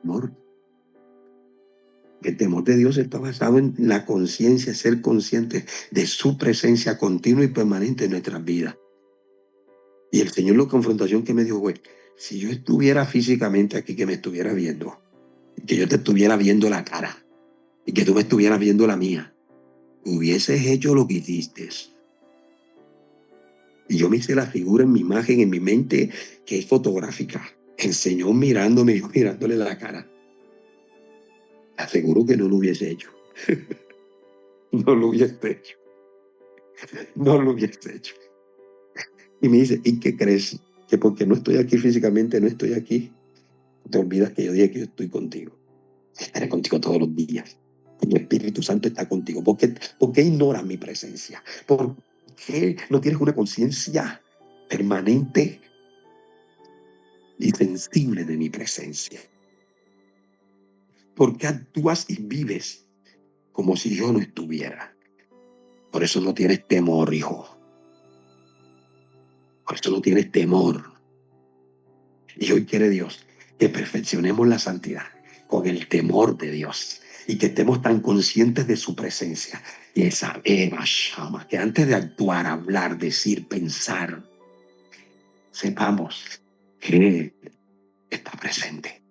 Amor, el temor de Dios está basado en la conciencia, ser consciente de su presencia continua y permanente en nuestras vidas. Y el Señor, la confrontación que me dijo, güey, si yo estuviera físicamente aquí, que me estuviera viendo, que yo te estuviera viendo la cara y que tú me estuvieras viendo la mía, hubieses hecho lo que hiciste. Y yo me hice la figura en mi imagen, en mi mente, que es fotográfica. El Señor mirándome, yo mirándole la cara. Te aseguro que no lo hubiese hecho. No lo hubiese hecho. No lo hubiese hecho. Y me dice, ¿y qué crees? Que porque no estoy aquí físicamente, no estoy aquí, te olvidas que yo dije que yo estoy contigo. Estaré contigo todos los días. El Espíritu Santo está contigo. ¿Por qué ignoras mi presencia? ¿Por qué no tienes una conciencia permanente y sensible de mi presencia? ¿Por qué actúas y vives como si yo no estuviera? Por eso no tienes temor, hijo. Por eso no tienes temor. Y hoy quiere Dios que perfeccionemos la santidad con el temor de Dios y que estemos tan conscientes de su presencia y esa Eva Shama, que antes de actuar, hablar, decir, pensar, sepamos que está presente.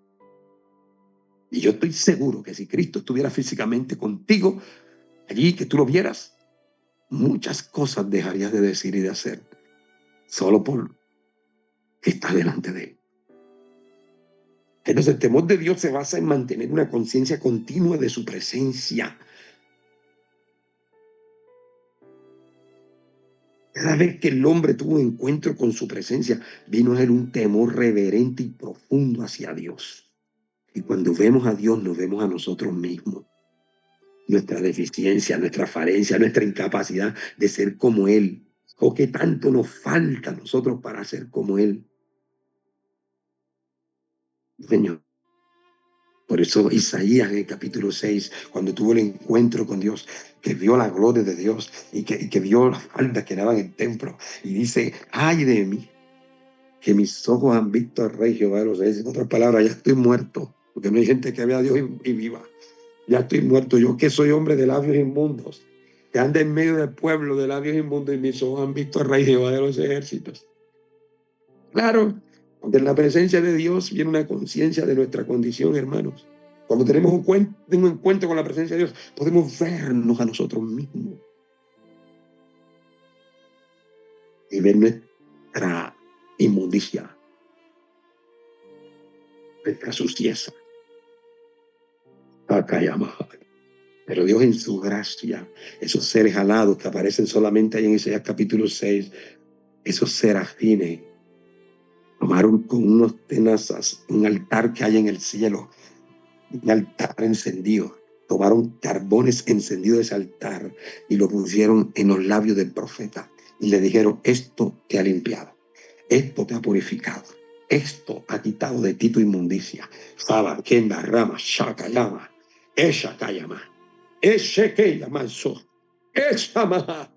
Y yo estoy seguro que si Cristo estuviera físicamente contigo, allí que tú lo vieras, muchas cosas dejarías de decir y de hacer solo por estar delante de Él. Entonces el temor de Dios se basa en mantener una conciencia continua de su presencia. Cada vez que el hombre tuvo un encuentro con su presencia, vino a él un temor reverente y profundo hacia Dios. Y cuando vemos a Dios, nos vemos a nosotros mismos. Nuestra deficiencia, nuestra falencia, nuestra incapacidad de ser como Él. O qué tanto nos falta a nosotros para ser como Él. Señor. Por eso Isaías en el capítulo 6, cuando tuvo el encuentro con Dios, que vio la gloria de Dios y que vio las faldas que daban en el templo, y dice, ay de mí, que mis ojos han visto al Rey Jehová de los Reyes. En otras palabras, ya estoy muerto, porque no hay gente que vea a Dios y viva. Ya estoy muerto, yo que soy hombre de labios inmundos, que anda en medio del pueblo de labios inmundos, y mis ojos han visto al Rey Jehová de los ejércitos. Claro, porque en la presencia de Dios viene una conciencia de nuestra condición, hermanos. Cuando tenemos un encuentro con la presencia de Dios, podemos vernos a nosotros mismos y ver nuestra inmundicia, nuestra suciedad. Pero Dios en su gracia, esos seres alados que aparecen solamente ahí en Isaías capítulo 6, esos serafines, Tomaron con unos tenazas un altar que hay en el cielo, un altar encendido. Tomaron carbones encendidos de ese altar y lo pusieron en los labios del profeta y le dijeron: esto te ha limpiado, esto te ha purificado, esto ha quitado de ti tu inmundicia. Saba, Kenda, Rama, Shakayama, Eshakayama, Eshekeyama, Eshama.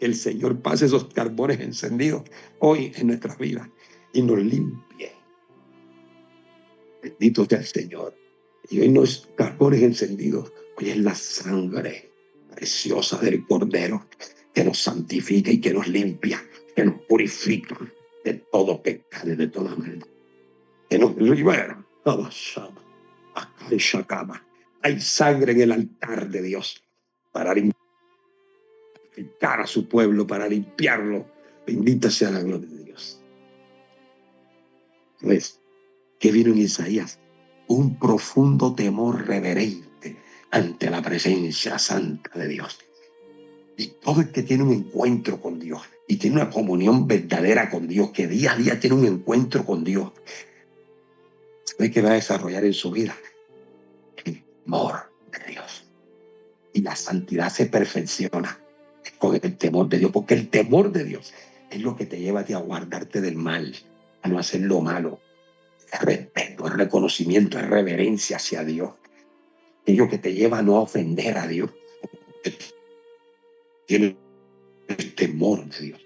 El Señor pase esos carbones encendidos hoy en nuestras vidas y nos limpie. Bendito sea el Señor. Y hoy no es carbones encendidos, hoy es la sangre preciosa del Cordero que nos santifica y que nos limpia, que nos purifica de todo pecado y de toda maldad, que nos libera. Hay sangre en el altar de Dios para limpiar a su pueblo, para limpiarlo. Bendita sea la gloria de Dios. ¿Ves? ¿Qué vino en Isaías? Un profundo temor reverente ante la presencia santa de Dios. Y todo el que tiene un encuentro con Dios y tiene una comunión verdadera con Dios, que día a día tiene un encuentro con Dios, sabe que va a desarrollar en su vida el temor de Dios. Y la santidad se perfecciona con el temor de Dios, porque el temor de Dios es lo que te lleva a ti a guardarte del mal, a no hacer lo malo. Es respeto, es reconocimiento, es reverencia hacia Dios. Aquello que te lleva a no ofender a Dios. Tiene el temor de Dios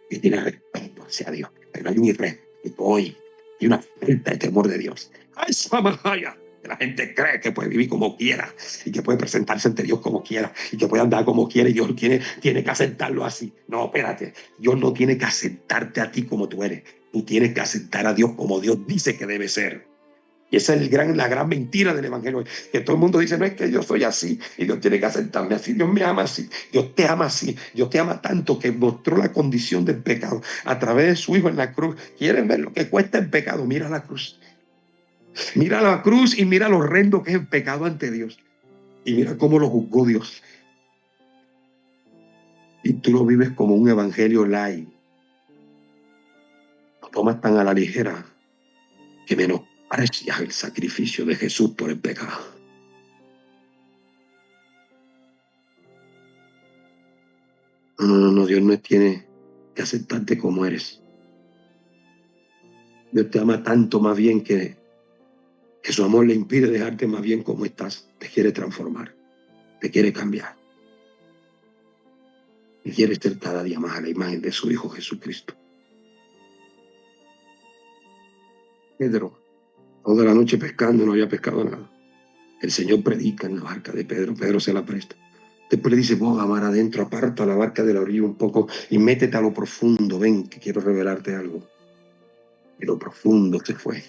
y tiene respeto hacia Dios. Pero hay un irrespeto hoy y una falta de temor de Dios. ¡Ay, Samahaya! Que la gente cree que puede vivir como quiera y que puede presentarse ante Dios como quiera y que puede andar como quiera y Dios tiene que aceptarlo así. No, espérate. Dios no tiene que aceptarte a ti como tú eres. Tú tienes que aceptar a Dios como Dios dice que debe ser. Y esa es la gran mentira del evangelio, que todo el mundo dice: no, es que yo soy así y Dios tiene que aceptarme así, Dios me ama así, Dios te ama así, Dios te ama tanto que mostró la condición del pecado a través de su Hijo en la cruz. ¿Quieren ver lo que cuesta el pecado? Mira la cruz. Mira la cruz y mira lo horrendo que es el pecado ante Dios. Y mira cómo lo juzgó Dios. Y tú lo vives como un evangelio light. Lo tomas tan a la ligera que menosprecias el sacrificio de Jesús por el pecado. No, Dios no tiene que aceptarte como eres. Dios te ama tanto más bien que su amor le impide dejarte más bien como estás. Te quiere transformar, te quiere cambiar. Y quiere ser cada día más a la imagen de su Hijo Jesucristo. Pedro, toda la noche pescando, no había pescado nada. El Señor predica en la barca de Pedro, Pedro se la presta. Después le dice: boga mar adentro, aparta la barca de la orilla un poco y métete a lo profundo. Ven, que quiero revelarte algo. Y lo profundo se fue.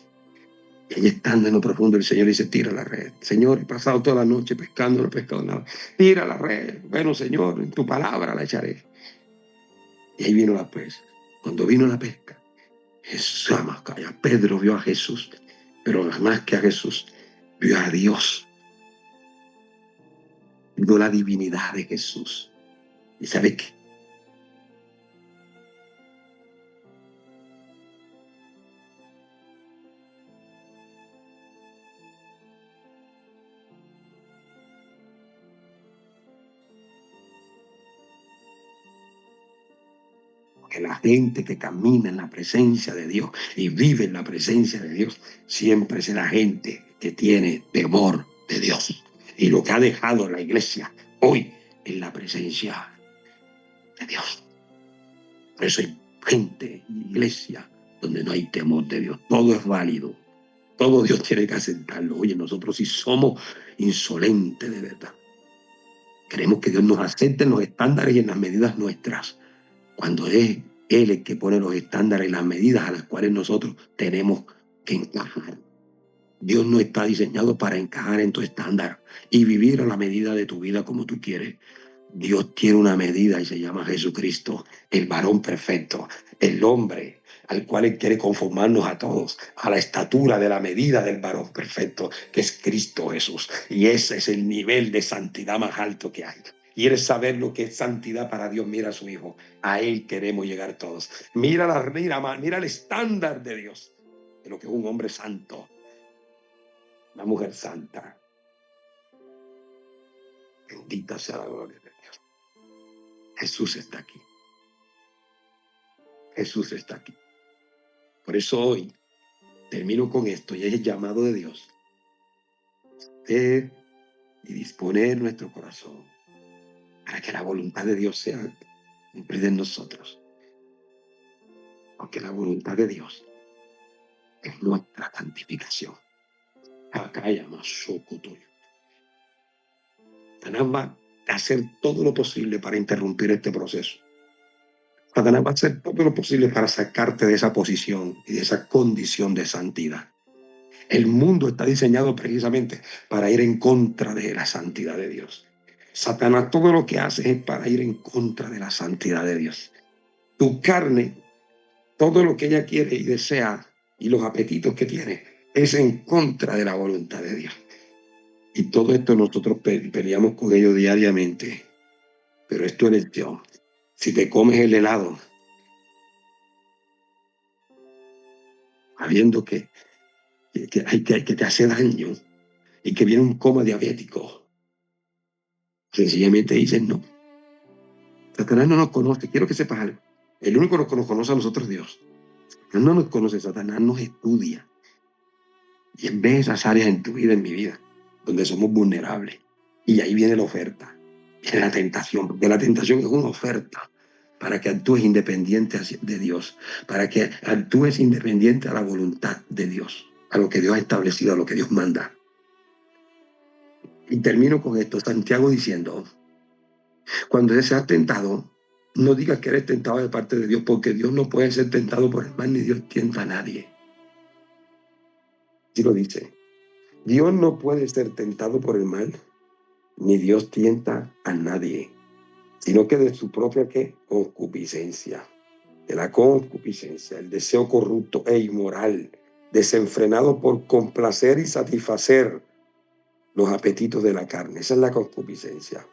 Y allí estando en lo profundo, el Señor dice: tira la red. Señor, he pasado toda la noche pescando, no he pescado nada. Tira la red. Bueno, Señor, en tu palabra la echaré. Y ahí vino la pesca. Cuando vino la pesca, Pedro vio a Jesús, pero más que a Jesús, vio a Dios. Vio la divinidad de Jesús. Y sabe que la gente que camina en la presencia de Dios y vive en la presencia de Dios siempre será gente que tiene temor de Dios. Y lo que ha dejado la iglesia hoy es la presencia de Dios. Por eso hay gente, iglesia, donde no hay temor de Dios. Todo es válido. Todo Dios tiene que aceptarlo. Oye, nosotros sí somos insolentes de verdad. Queremos que Dios nos acepte en los estándares y en las medidas nuestras, cuando es Él el que pone los estándares y las medidas a las cuales nosotros tenemos que encajar. Dios no está diseñado para encajar en tu estándar y vivir a la medida de tu vida como tú quieres. Dios tiene una medida y se llama Jesucristo, el varón perfecto, el hombre al cual Él quiere conformarnos a todos, a la estatura de la medida del varón perfecto, que es Cristo Jesús. Y ese es el nivel de santidad más alto que hay. ¿Quieres saber lo que es santidad para Dios? Mira a su Hijo. A Él queremos llegar todos. Mira el estándar de Dios, de lo que es un hombre santo, una mujer santa. Bendita sea la gloria de Dios. Jesús está aquí. Jesús está aquí. Por eso hoy termino con esto, y es el llamado de Dios. Y disponer nuestro corazón para que la voluntad de Dios sea cumplida en nosotros. Porque la voluntad de Dios es nuestra santificación. Satanás va a hacer todo lo posible para interrumpir este proceso. Satanás va a hacer todo lo posible para sacarte de esa posición y de esa condición de santidad. El mundo está diseñado precisamente para ir en contra de la santidad de Dios. Satanás todo lo que hace es para ir en contra de la santidad de Dios. Tu carne, todo lo que ella quiere y desea y los apetitos que tiene es en contra de la voluntad de Dios. Y todo esto nosotros peleamos con ello diariamente. Pero es tu elección. Si te comes el helado, sabiendo que te hace daño y que viene un coma diabético, sencillamente dices no. Satanás no nos conoce. Quiero que sepas algo. El único que nos conoce a nosotros es Dios. No nos conoce, Satanás nos estudia. Y ve esas áreas en tu vida, en mi vida, donde somos vulnerables. Y ahí viene la oferta. Viene la tentación. Porque la tentación es una oferta para que actúes independiente de Dios. Para que actúes independiente a la voluntad de Dios. A lo que Dios ha establecido, a lo que Dios manda. Y termino con esto. Santiago diciendo, cuando seas tentado, no digas que eres tentado de parte de Dios, porque Dios no puede ser tentado por el mal, ni Dios tienta a nadie. Así lo dice. Dios no puede ser tentado por el mal, ni Dios tienta a nadie, sino que de su propia ¿qué? Concupiscencia. De la concupiscencia, el deseo corrupto e inmoral, desenfrenado por complacer y satisfacer los apetitos de la carne. Esa es la concupiscencia.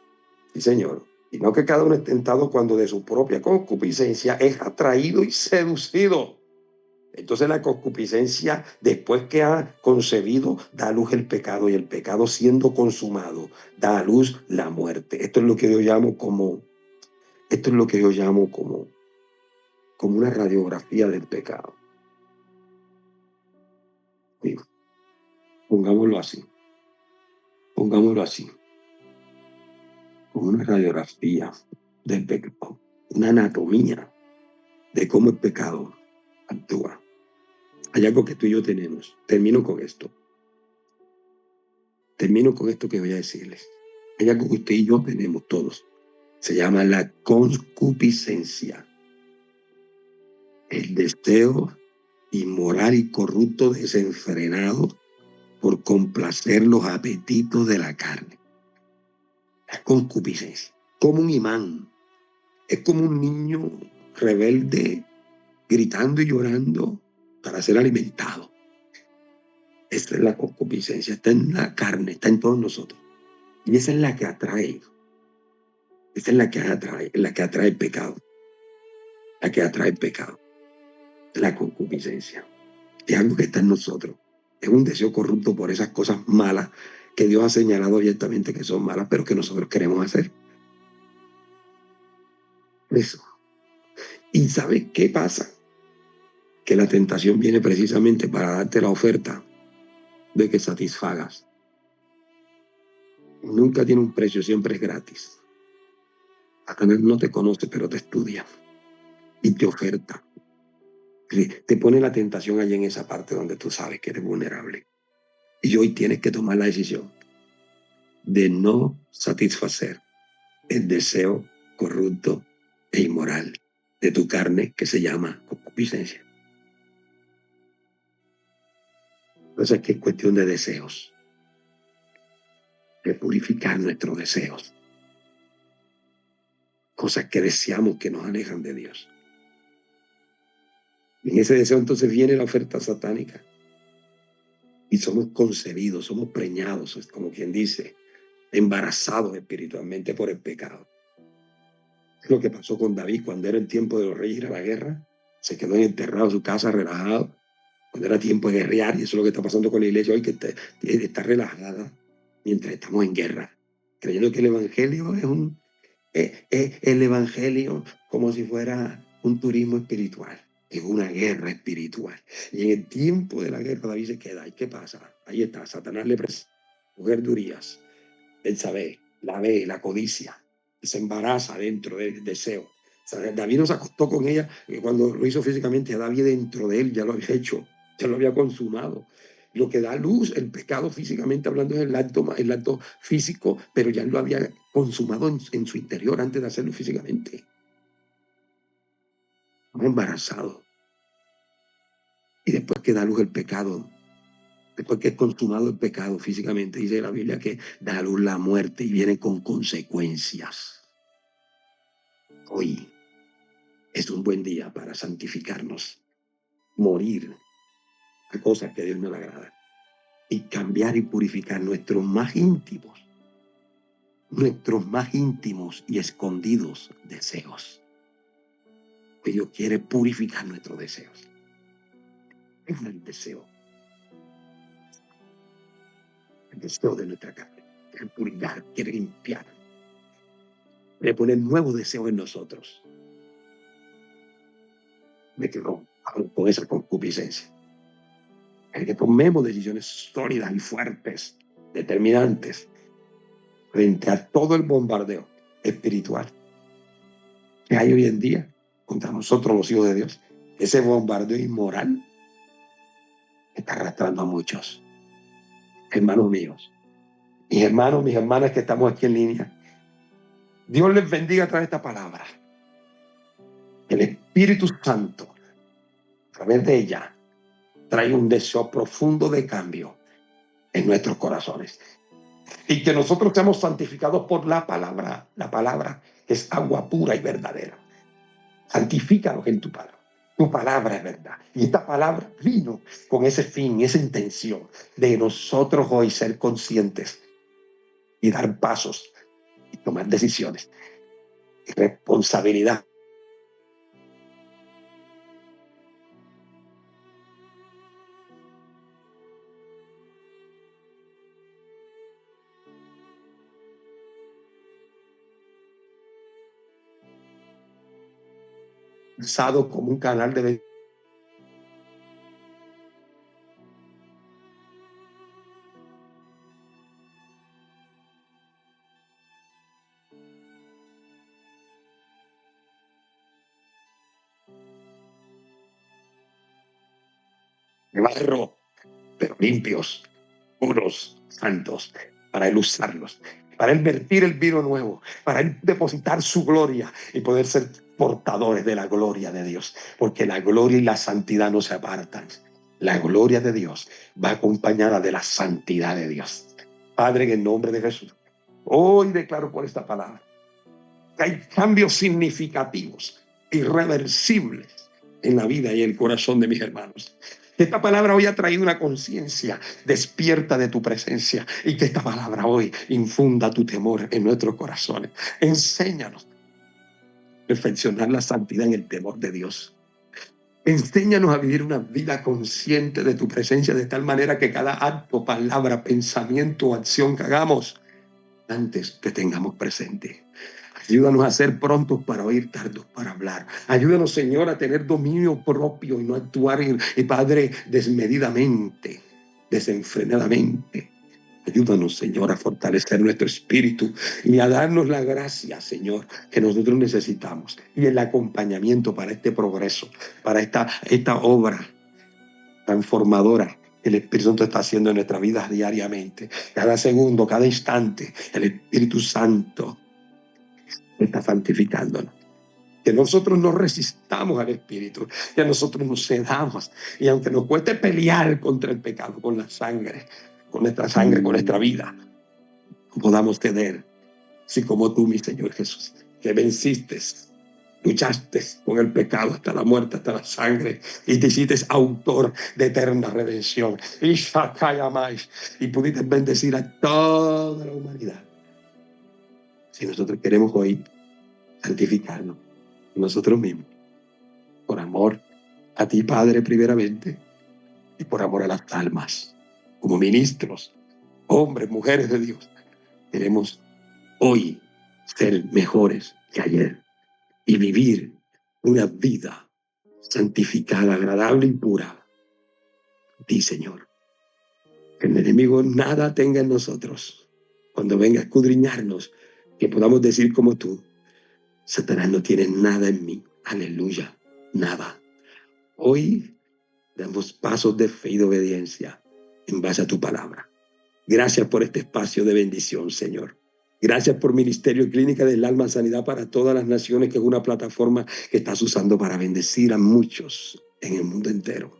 Sí, Señor. Y no que cada uno es tentado cuando de su propia concupiscencia es atraído y seducido. Entonces la concupiscencia, después que ha concebido, da a luz el pecado, y el pecado siendo consumado, da a luz la muerte. Esto es lo que yo llamo como una radiografía del pecado. Sí. Pongámoslo así. Como una radiografía del pecado, una anatomía de cómo el pecado actúa. Hay algo que tú y yo tenemos. Termino con esto que voy a decirles. Hay algo que usted y yo tenemos todos. Se llama la concupiscencia. El deseo inmoral y corrupto desenfrenado por complacer los apetitos de la carne. La concupiscencia. Como un imán. Es como un niño rebelde gritando y llorando para ser alimentado. Esa es la concupiscencia. Está en la carne, está en todos nosotros. Y esa es la que atrae. Esa es la que atrae el pecado. La que atrae el pecado. La concupiscencia. Es algo que está en nosotros. Es un deseo corrupto por esas cosas malas que Dios ha señalado abiertamente que son malas, pero que nosotros queremos hacer. Eso. ¿Y sabes qué pasa? Que la tentación viene precisamente para darte la oferta de que satisfagas. Nunca tiene un precio, siempre es gratis. Satanás no te conoce, pero te estudia y te oferta. Te pone la tentación allí en esa parte donde tú sabes que eres vulnerable. Y hoy tienes que tomar la decisión de no satisfacer el deseo corrupto e inmoral de tu carne, que se llama concupiscencia. Entonces aquí es cuestión de deseos, de purificar nuestros deseos, cosas que deseamos que nos alejan de Dios. En ese deseo entonces viene la oferta satánica y somos concebidos, somos preñados, es como quien dice, embarazados espiritualmente por el pecado. Es lo que pasó con David cuando era el tiempo de los reyes ir a la guerra. Se quedó enterrado en su casa, relajado, cuando era tiempo de guerrear, y eso es lo que está pasando con la iglesia hoy, que está relajada mientras estamos en guerra, creyendo que el evangelio es el evangelio como si fuera un turismo espiritual. Es una guerra espiritual. Y en el tiempo de la guerra David se queda. ¿Y qué pasa? Ahí está, Satanás le presenta mujer de Urías, Betsabé, la ve, la codicia, se embaraza dentro del deseo. O sea, David no se acostó con ella cuando lo hizo físicamente, a David dentro de él ya lo había hecho, ya lo había consumado. Lo que da luz, el pecado físicamente hablando, es el acto físico, pero ya lo había consumado en su interior antes de hacerlo físicamente. Embarazado. Y después que da luz el pecado, después que es consumado el pecado físicamente, dice la Biblia que da a luz la muerte y viene con consecuencias. Hoy es un buen día para santificarnos, morir a cosas que a Dios no le agrada y cambiar y purificar nuestros más íntimos y escondidos deseos. Dios quiere purificar nuestros deseos. Es el deseo de nuestra carne. Quiere purificar, quiere limpiar, quiere poner nuevos deseos en nosotros. De que no, con esa concupiscencia. El que tomemos decisiones sólidas y fuertes, determinantes, frente a todo el bombardeo espiritual que hay hoy en día contra nosotros los hijos de Dios. Ese bombardeo inmoral está arrastrando a muchos. Hermanos míos, mis hermanos, mis hermanas que estamos aquí en línea, Dios les bendiga a través de esta palabra. El Espíritu Santo, a través de ella, trae un deseo profundo de cambio en nuestros corazones. Y que nosotros seamos santificados por la palabra que es agua pura y verdadera. Santifícanos en tu palabra. Tu palabra es verdad. Y esta palabra vino con ese fin, esa intención de nosotros hoy ser conscientes y dar pasos y tomar decisiones. Responsabilidad. Usado como un canal de barro, pero limpios, puros, santos, para él usarlos, para él vertir el vino nuevo, para él depositar su gloria y poder ser portadores de la gloria de Dios, porque la gloria y la santidad no se apartan. La gloria de Dios va acompañada de la santidad de Dios. Padre, en el nombre de Jesús, hoy declaro por esta palabra que hay cambios significativos, irreversibles en la vida y el corazón de mis hermanos. Que esta palabra hoy ha traído una conciencia despierta de tu presencia y que esta palabra hoy infunda tu temor en nuestros corazones. Enséñanos a perfeccionar la santidad en el temor de Dios. Enséñanos a vivir una vida consciente de tu presencia de tal manera que cada acto, palabra, pensamiento o acción que hagamos antes te tengamos presente. Ayúdanos a ser prontos para oír, tardos para hablar. Ayúdanos, Señor, a tener dominio propio y no actuar, Padre, desmedidamente, desenfrenadamente. Ayúdanos, Señor, a fortalecer nuestro espíritu y a darnos la gracia, Señor, que nosotros necesitamos y el acompañamiento para este progreso, para esta obra transformadora que el Espíritu Santo está haciendo en nuestras vidas diariamente. Cada segundo, cada instante, el Espíritu Santo está santificándonos. Que nosotros no resistamos al Espíritu, que nosotros nos cedamos. Y aunque nos cueste pelear contra el pecado, con la sangre, con nuestra vida, podamos tener, así como tú, mi Señor Jesús, que venciste, luchaste con el pecado hasta la muerte, hasta la sangre, y te hiciste autor de eterna redención. Y pudiste bendecir a toda la humanidad si nosotros queremos hoy santificarnos nosotros mismos, por amor a ti, Padre, primeramente, y por amor a las almas, como ministros, hombres, mujeres de Dios, queremos hoy ser mejores que ayer y vivir una vida santificada, agradable y pura. Di, Señor, que el enemigo nada tenga en nosotros. Cuando venga a escudriñarnos, que podamos decir como tú, Satanás no tiene nada en mí. Aleluya, nada. Hoy damos pasos de fe y de obediencia en base a tu palabra. Gracias por este espacio de bendición, Señor. Gracias por Ministerio Clínica del Alma Sanidad para todas las naciones, que es una plataforma que estás usando para bendecir a muchos en el mundo entero.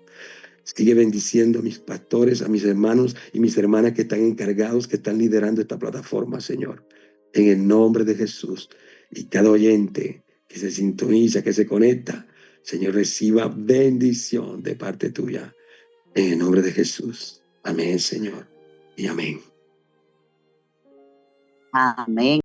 Sigue bendiciendo a mis pastores, a mis hermanos y mis hermanas que están encargados, que están liderando esta plataforma, Señor. En el nombre de Jesús. Y cada oyente que se sintoniza, que se conecta, Señor, reciba bendición de parte tuya. En el nombre de Jesús. Amén, Señor. Y amén. Amén.